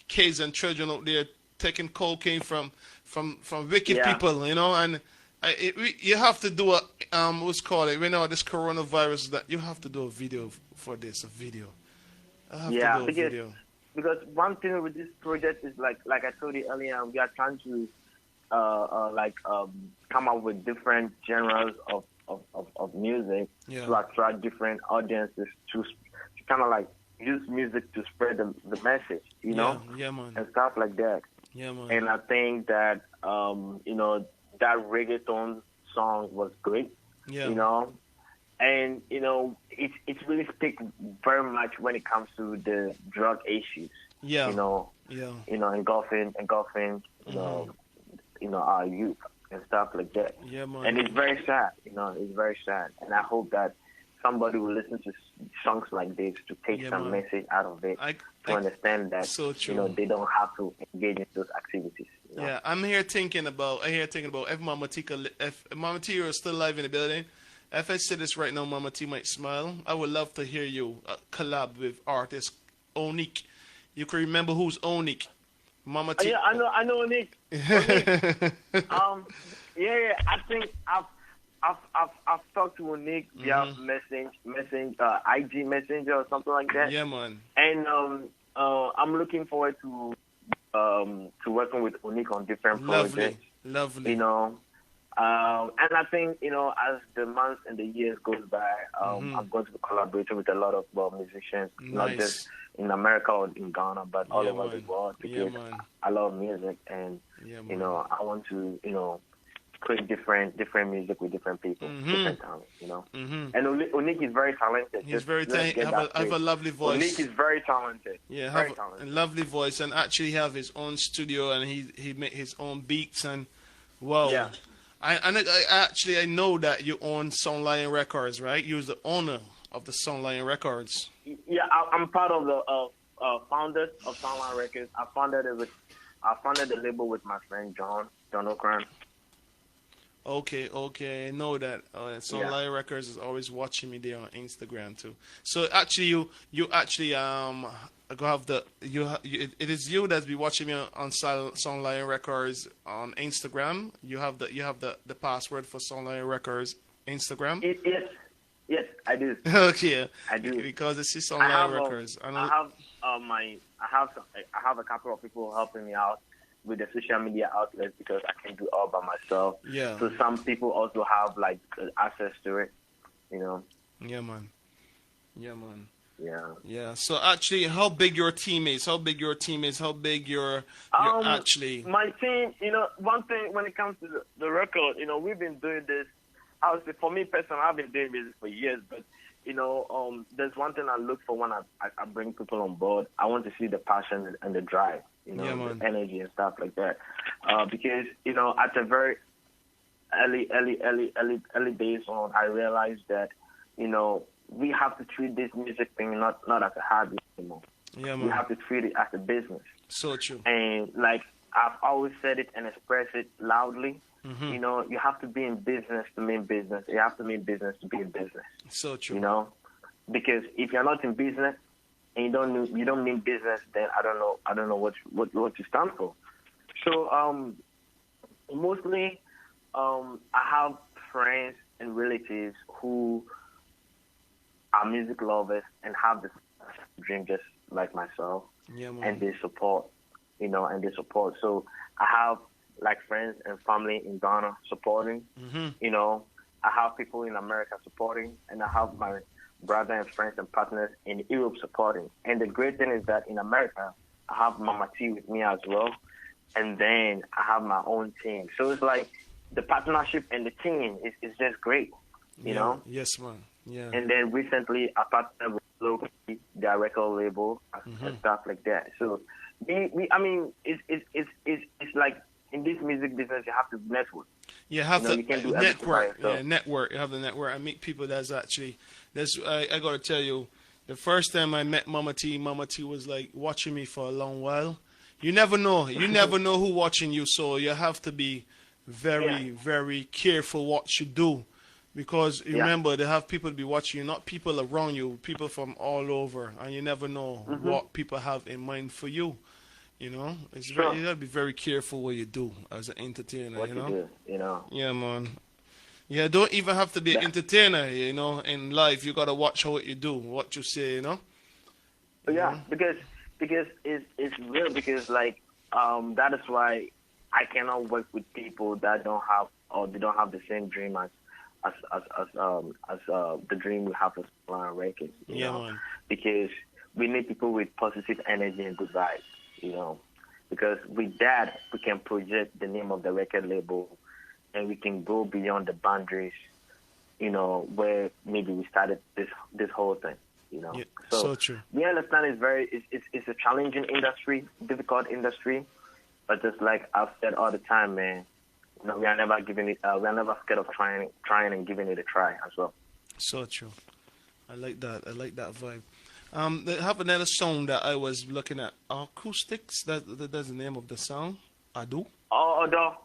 kids and children out there taking cocaine from wicked people. And you have to do what's called it. This coronavirus, that you have to do a video for this. A video. I have to do a video. Because one thing with this project is like I told you earlier, we are trying to come up with different genres of music to attract different audiences to kind of use music to spread the message, Yeah, man. and stuff like that. Yeah, man. And I think that that reggaeton song was great. Yeah. And it's really stick very much when it comes to the drug issues. Yeah. Engulfing our youth and stuff like that. Yeah, man. And it's very sad. It's very sad. And I hope that somebody will listen to songs like this to take some message out of it, to understand that so true. They don't have to engage in those activities. Yeah, I'm here thinking about if Mama Tia is still alive in the building. If I say this right now, Mama T might smile. I would love to hear you collab with artist Onik. You can remember who's Onik? Mama T. Yeah, I know Onik. Yeah. I think I've talked to Onik via IG Messenger or something like that. Yeah, man. And I'm looking forward to working with Onik on different projects. Lovely. And I think, as the months and the years goes by, I'm going to be collaborating with a lot of musicians, not just in America or in Ghana, but all over the world, because I love music, and I want to create different music with different people, different talents, And Onik is very talented. He's very talented. Have a lovely voice. Onik is very talented. Yeah, very talented. A lovely voice, and actually have his own studio, and he made his own beats, and wow. Yeah. I know that you own Songwriter Records, right? You're the owner of the Songwriter Records. Yeah, I'm part of the founders of Songwriter Records. I founded the label with my friend John Okran. Okay, I know that. Songwriter Records is always watching me there on Instagram too. So actually, you actually it is you that's be watching me on Songwriter Records on Instagram. You have the password for Songwriter Records Instagram. Yes, I do. Okay, I do, because this is Songwriter Records. I have a couple of people helping me out with the social media outlets because I can do all by myself. Yeah. So some people also have access to it, Yeah, man. Yeah. Yeah. So actually, how big your team is? How big your actually? My team, one thing when it comes to the record, we've been doing this. I would say for me personally, I've been doing this for years, but there's one thing I look for when I bring people on board. I want to see the passion and the drive, the energy and stuff like that. Because at a very early days on, I realized that we have to treat this music thing not as a hobby anymore. Yeah, man. We have to treat it as a business. So true. And I've always said it and express it loudly. You have to be in business to mean business. You have to mean business to be in business. So true. Because if you're not in business and you don't mean business, then I don't know what you stand for. So mostly I have friends and relatives who are music lovers and have this dream just like myself, and they support, and they support. So I have like friends and family in Ghana supporting, I have people in America supporting, and I have my brother and friends and partners in Europe supporting. And the great thing is that in America, I have Mama T with me as well, and then I have my own team. So it's like the partnership and the team is just great, you know? Yes, man. Yeah. And then recently I partnered with Loki, their record label, and stuff like that. So I mean, it's like in this music business, you have to network. You have to you can't do network. Yeah, network. You have the network. I meet people that's actually. I got to tell you, the first time I met Mama T was like watching me for a long while. You never know. You never know who watching you. So you have to be very, very careful what you do. Because remember, they have people to be watching you, not people around you, people from all over. And you never know what people have in mind for you. You know, it's you gotta be very careful what you do as an entertainer. What you know, do, Yeah, man. Yeah, don't even have to be an entertainer. You know, in life, you gotta watch what you do, what you say. You know. Yeah, because it's real. Because like that is why I cannot work with people that don't have they don't have the same dream as the dream we have for Songwriter Records. You know? Man. Because we need people with positive energy and good vibes. Because with that, we can project the name of the record label and we can go beyond the boundaries, where maybe we started this whole thing, Yeah, so true. We understand it's a challenging industry, difficult industry, but just like I've said all the time, man, we are never giving it, we are never scared of trying and giving it a try as well. So true. I like that. I like that vibe. They have another song that I was looking at. Acoustics. That's the name of the song. Ado. Ado.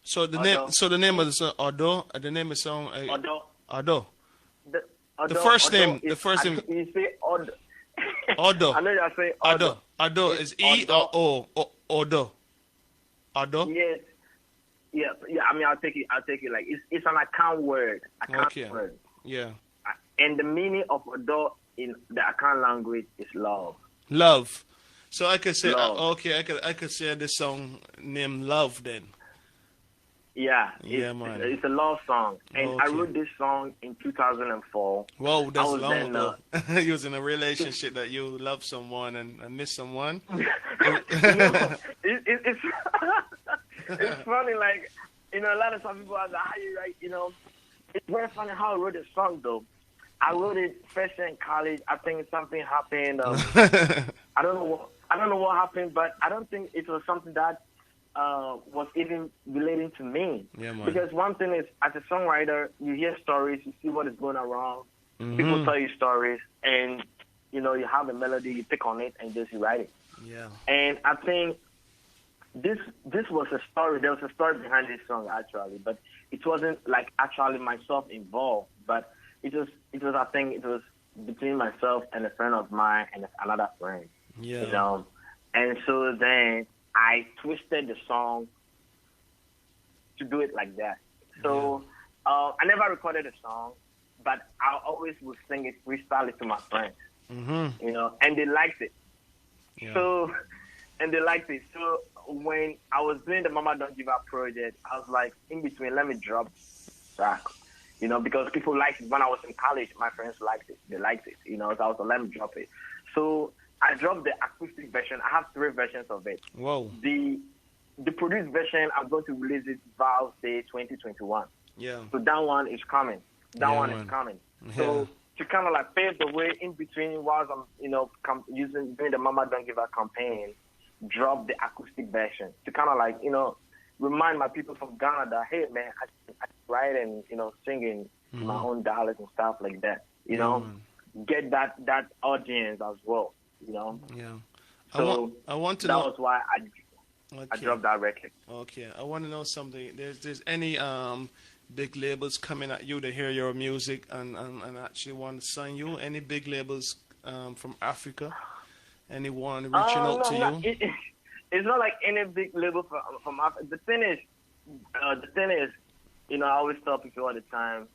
So the name. So the name of the song. Ado. The name of the song. Ado. The first name. The first name. You say Odo. Odo. I know you say Odo. Odo. Is E or O? Odo. Odo. Yes. Yeah. I mean, I'll take it like it's an account word. Word. Yeah. And the meaning of Odo in the Akan language is love. Love. So I could say, love. I could say this song named Love then. Yeah. Man. It's a love song. And I wrote this song in 2004. Whoa, that's long ago. You was in a relationship that you love someone and miss someone. It's funny, like, a lot of some people are like, how you write, It's very funny how I wrote this song, though. I wrote it first year in college. I think something happened. I don't know what happened, but I don't think it was something that was even relating to me. Yeah, man. Because one thing is, as a songwriter, you hear stories, you see what is going around. People tell you stories, and you have a melody, you pick on it, and just you write it. Yeah. And I think this was a story. There was a story behind this song actually, but it wasn't like actually myself involved. But it was I think it was between myself and a friend of mine and another friend. Yeah. And so then I twisted the song to do it like that. So I never recorded a song, but I always would sing it, freestyle it to my friends. And they liked it. Yeah. So when I was doing the Mama Don't Give Up project, I was like, in between, let me drop track. Because people liked it. When I was in college, my friends liked it. They liked it. So I was like, let me drop it. So I dropped the acoustic version. I have 3 versions of it. Whoa. The produced version, I'm going to release it Val Day 2021. Yeah. So that one is coming. Is coming. Yeah. So to kind of like pave the way in between whilst I'm doing the Mama Don't Give Up campaign, drop the acoustic version to kind of like, remind my people from Ghana that, hey, man, I write and, singing my own dialect and stuff like that, get that audience as well, Yeah. So I want to that know. was why I dropped that record. Okay. I want to know something. There's any big labels coming at you to hear your music and actually want to sign you? Any big labels from Africa? Anyone reaching out to you? It's not like any big label from Africa. The thing is, the thing is, I always tell people all the time,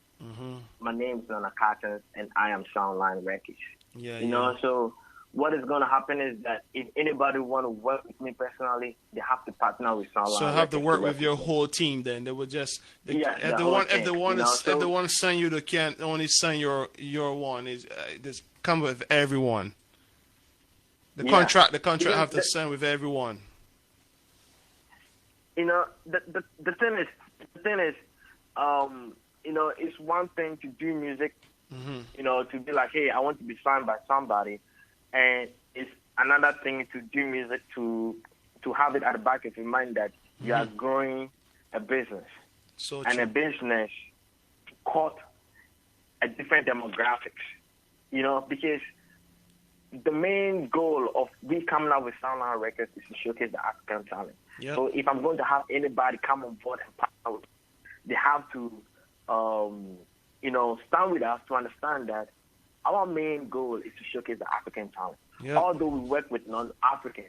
my name is Kottens and I am Soundline Records. So what is going to happen is that if anybody want to work with me personally, they have to partner with Songwriter. So have to work with your whole team then. They would just if they want to sign you, they can't only sign your one. Is just come with everyone. The contract have to sign with everyone. The thing is, it's one thing to do music, to be like, hey, I want to be signed by somebody. And it's another thing to do music to have it at the back of your mind that you are growing a business. And a business caught a different demographics. Because the main goal of we coming out with Soundline Records is to showcase the African talent. Yep. So if I'm going to have anybody come on board and partner with, they have to, stand with us to understand that our main goal is to showcase the African talent. Yep. Although we work with non-Africans,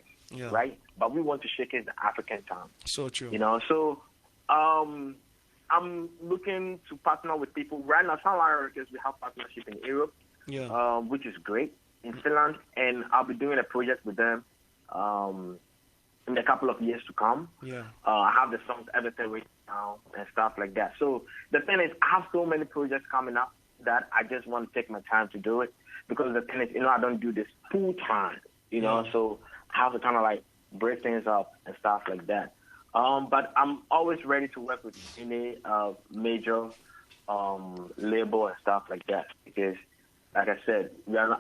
right? But we want to showcase the African talent. So true. So I'm looking to partner with people. Right now, Songwriter Records, we have partnership in Europe, which is great, in Finland, and I'll be doing a project with them in a couple of years to come. I have the songs edited right now and stuff like that. So the thing is, I have so many projects coming up that I just want to take my time to do it, because the thing is, I don't do this full time, so I have to kind of like break things up and stuff like that. But I'm always ready to work with any major label and stuff like that, because, like I said,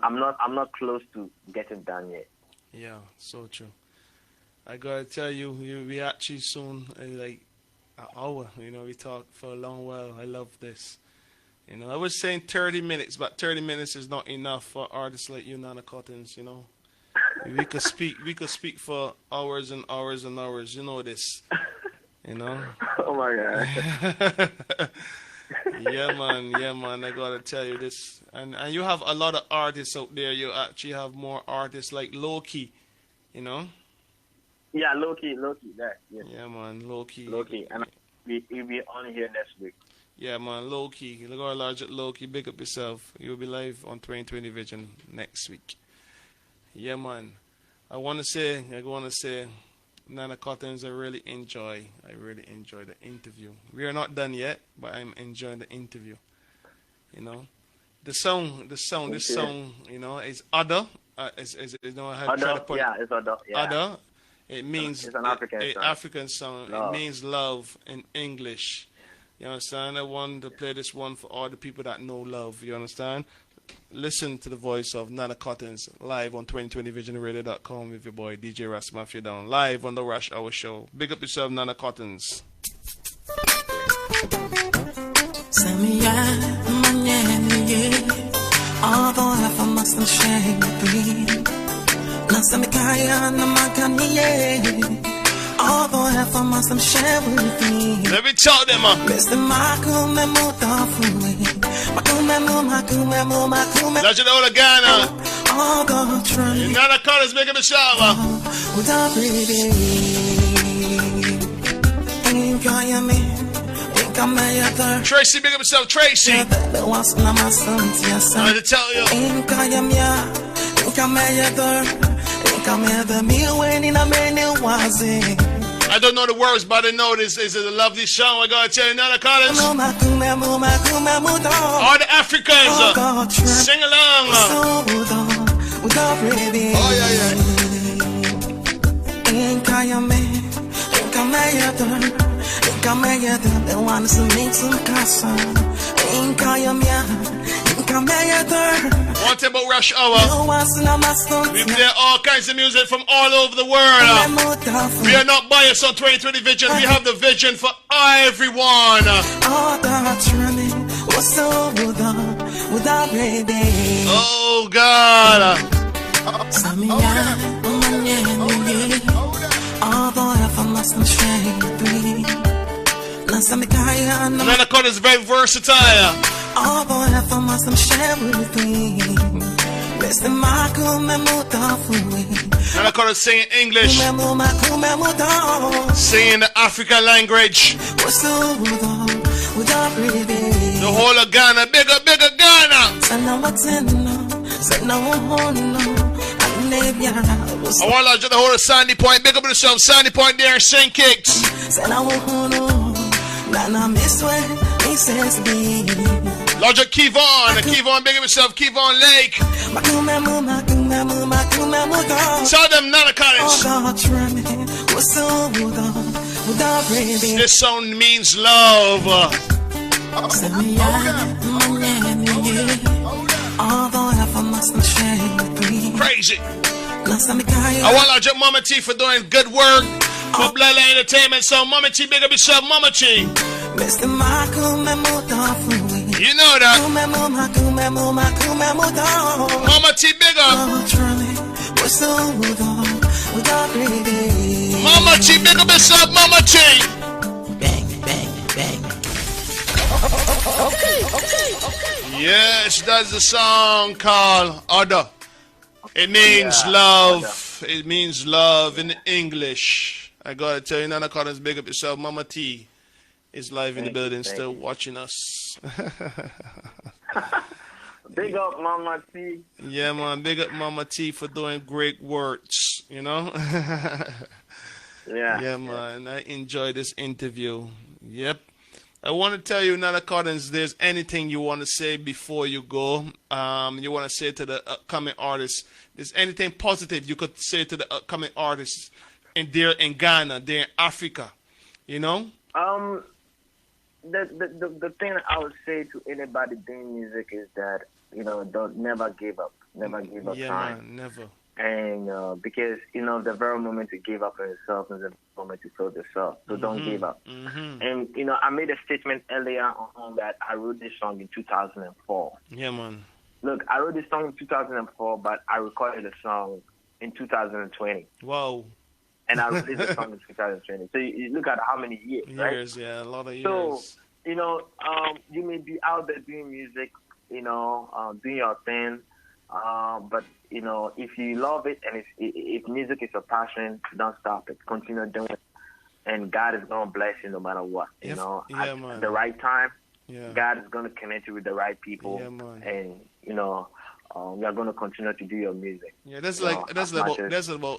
I'm not close to getting done yet. Yeah, so true. I gotta tell you, we actually soon like an hour. We talked for a long while. I love this. I was saying 30 minutes, but 30 minutes is not enough for artists like you, Nana Kottens. We could speak for hours and hours and hours. You know this. Oh my God. Yeah, man. I gotta tell you this, and you have a lot of artists out there. You actually have more artists like Loki. Yeah, Loki. That. Yeah. Yeah, man, Loki, and we'll be on here next week. Yeah, man, Loki. Look how large at Loki. Big up yourself. You'll be live on 2020 Vision next week. Yeah, man. I want to say, Nana Kottens, I really enjoy the interview. We are not done yet, but I'm enjoying the interview. The song, is Other. It's Other. Yeah. Other. It means it's an African song. Love. It means love in English. You understand? I want to play this one for all the people that know love. You understand? Listen to the voice of Nana Kottens live on 2020visionradio.com with your boy DJ Rasmafia down live on the Rush Hour Show. Big up yourself, Nana Kottens. Let me tell them, Legend of Ghana. Nana Kottens making a shower. Tracy, big up yourself, Tracy. I to tell you. I don't know the words, but I know this is a lovely song. I gotta tell you, Nana Kottens. All the Africans, sing along. Oh, One thing about Rush Hour, we play all kinds of music from all over the world. We are not biased on 2020 Vision. We have the vision for everyone. Oh God. Nana Kottens is very versatile. Now I call singing English, singing the African language. The whole of Ghana, bigger Ghana. I want to the whole of Sandy Point, big up yourself, Sandy Point there, St. Kicks. Logic Kevon, big up yourself, Kevon Lake. Tell them Nana Kottens. This song means love. Crazy. I want Logic Mama T for doing good work for Bloodline Entertainment. So Mama T, big up yourself, Mama T. You know that. Mama T, big up. Mama T, big up yourself, Mama T. Bang, bang, bang. Okay. Yes, that's the song called Other. It means love. Other. It means love in English. I gotta tell you, Nana Kottens, big up yourself. Mama T is live in the building, still watching us. Big up Mama T. Yeah, man. Big up Mama T for doing great words, you know? Yeah, man. I enjoyed this interview. Yep. I want to tell you, Nana Kottens, there's anything you want to say before you go. You want to say to the upcoming artists. There's anything positive you could say to the upcoming artists in Ghana, there in Africa, you know? The thing I would say to anybody doing music is that, you know, don't never give up. Never give up time. Man, never. And because, you know, the very moment to give up on yourself is the moment to fail yourself. So don't give up. And, you know, I made a statement earlier on that I wrote this song in 2004. Yeah, man. Look, I wrote this song in 2004, but I recorded the song in 2020. Wow. And I released the song in 2020. So you look at how many years, right? Years, yeah, a lot of years. So, you know, you may be out there doing music, you know, doing your thing. But, you know, if you love it and if music is your passion, don't stop it. Continue doing it. And God is going to bless you no matter what. You know, at the right time, God is going to connect you with the right people. And, you know, we are going to continue to do your music. Yeah, that's about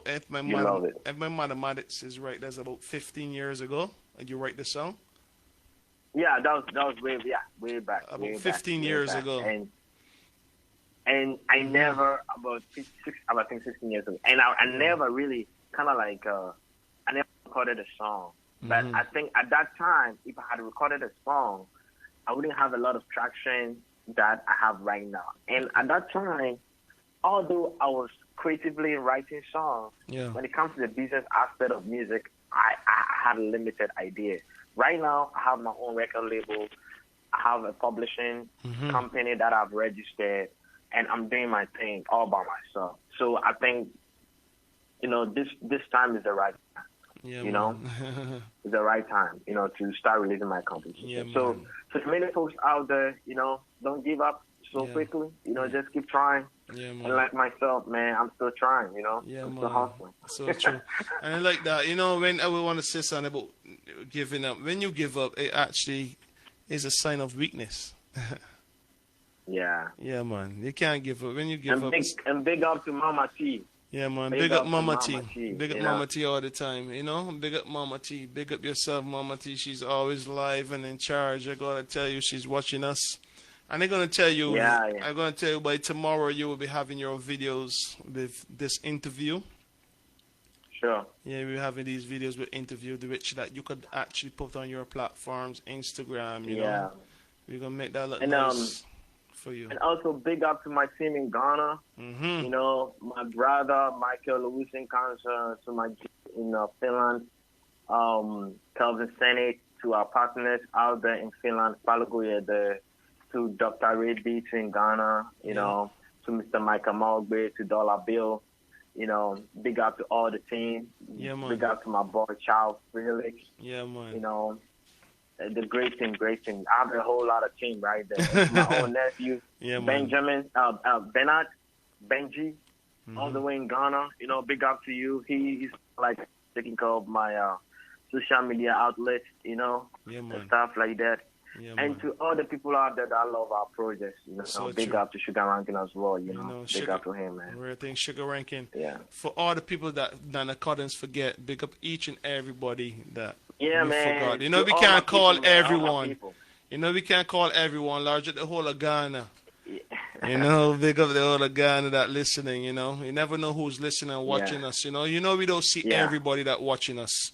if my mathematics is right, that's about 15 years ago. And you write the song? Yeah, that was way back. About 15 years ago. And I never, about 16 years ago, and I never really kind of like, I never recorded a song. But I think at that time, if I had recorded a song, I wouldn't have a lot of traction that I have right now. And at that time, although I was creatively writing songs, when it comes to the business aspect of music, I had a limited idea. Right now, I have my own record label. I have a publishing company that I've registered. And I'm doing my thing all by myself. So I think, you know, this time is the right time. You know, it's the right time, you know, to start releasing my composition. So many folks out there, you know, don't give up so quickly. You know, just keep trying. And like myself, man, I'm still trying, you know. I'm still hustling. So true. And I like that. You know, when I want to say something about giving up, when you give up, it actually is a sign of weakness. Yeah, man. You can't give up. When you give up. And big up to Mama T. Yeah, man. Big up Mama T. Big up Mama T all the time, you know? Big up Mama T. Big up yourself, Mama T. She's always live and in charge. I gotta tell you, she's watching us. And they're gonna tell you, I'm gonna tell you by tomorrow you will be having your videos with this interview. Sure. Yeah, we're having these videos with interview, which that you could actually put on your platforms, Instagram, you know? We're gonna make that look nice. For you. And also big up to my team in Ghana. You know, my brother Michael Lewis in concert, to my in Finland, Kelvin Senate, to our partners out there in Finland, Palagoya there, to Dr. Ray Beats in Ghana, you know, to Mr. Michael Mulgrew, to Dollar Bill, you know, big up to all the team. Big up to my boy Charles Felix. You know, the great team. I have a whole lot of team right there. My own nephew, Benjamin, Bernard Benji, all the way in Ghana. You know, big up to you. He's like taking care of my social media outlets, you know, and stuff like that. Yeah, and to all the people out there that love our projects, you know, so big true. up to Sugar Rankin as well, you know big Sugar, up to him, man. Real thing, Sugar Rankin. Yeah. For all the people that the Kottens forget, big up each and everybody that we man. forgot. You know, To we can't call people, everyone. You know, we can't call everyone. Large at the whole of Ghana. Yeah. You know, big up the whole of Ghana that listening. You know, you never know who's listening and watching us. You know, we don't see everybody that watching us.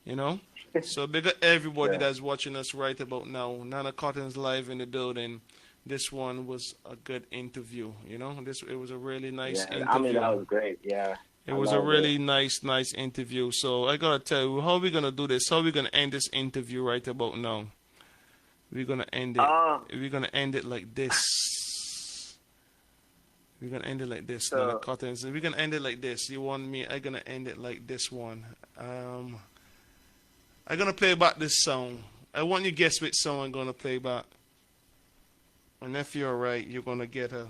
You know. So big up everybody that's watching us right about now. Nana Kottens live in the building. This one was a good interview. You know, it was a really nice interview. I mean, that was great. Yeah. It was a really nice interview. So I gotta tell you, how are we gonna do this? How are we gonna end this interview right about now? We're gonna end it. We're gonna end it like this. We're gonna end it like this, Nana Kottens. We're gonna end it like this. You want me? I'm gonna end it like this one. I'm going to play back this song. I want you to guess which song I'm going to play back. And if you're right, you're going to get a...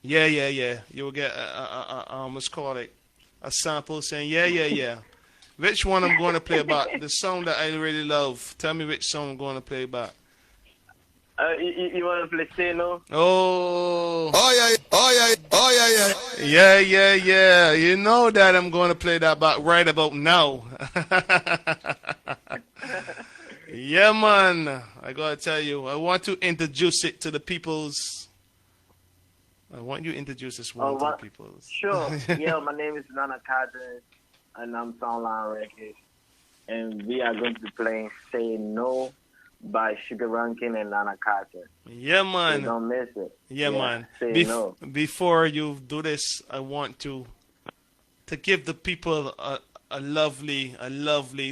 Yeah. You'll get let's call it a sample saying, yeah. Which one I'm going to play back? The song that I really love. Tell me which song I'm going to play back. You want to play Seno? Yeah. You know that I'm going to play that back right about now. Yeah, man. I got to tell you, I want to introduce it to the peoples. I want you to introduce this one to the peoples. Sure. Yeah, my name is Nana Kottens, and I'm Songwriter Records. And we are going to be playing Say No by Sugar Rankin and Nana Kottens. Yeah, man. So don't miss it. Yeah, man. Say no. Before you do this, I want to give the people a lovely.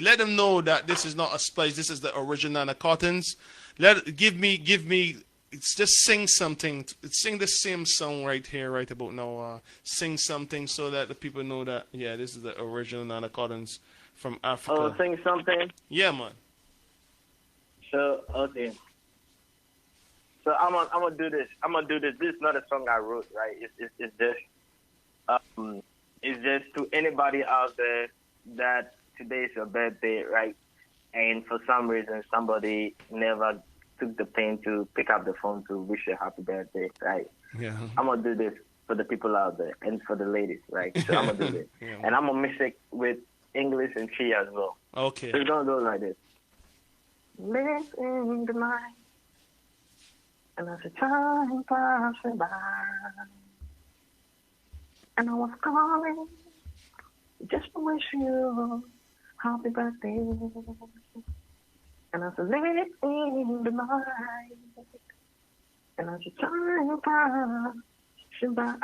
Let them know that this is not a splice. This is the original Nana Kottens. Give me. It's just sing something. Sing the same song right here, right about now. Sing something so that the people know that this is the original Nana Kottens from Africa. Oh, sing something. Yeah, man. So okay. So I'm gonna do this. This is not a song I wrote, right? It's just to anybody out there that today is your birthday, right? And for some reason somebody never took the pain to pick up the phone to wish you a happy birthday, right? Yeah. I'm gonna do this for the people out there and for the ladies, right? So I'm gonna do this, and I'm gonna mix it with English and Tree as well. Okay. So it's gonna go like this. Live in the night, and as the time passed by, and I was calling just to wish you happy birthday. And as I live in the night, and as the time passed by,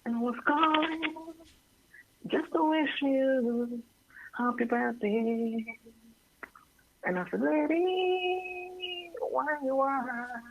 and I was calling just to wish you happy birthday. And I said, lady, where you are,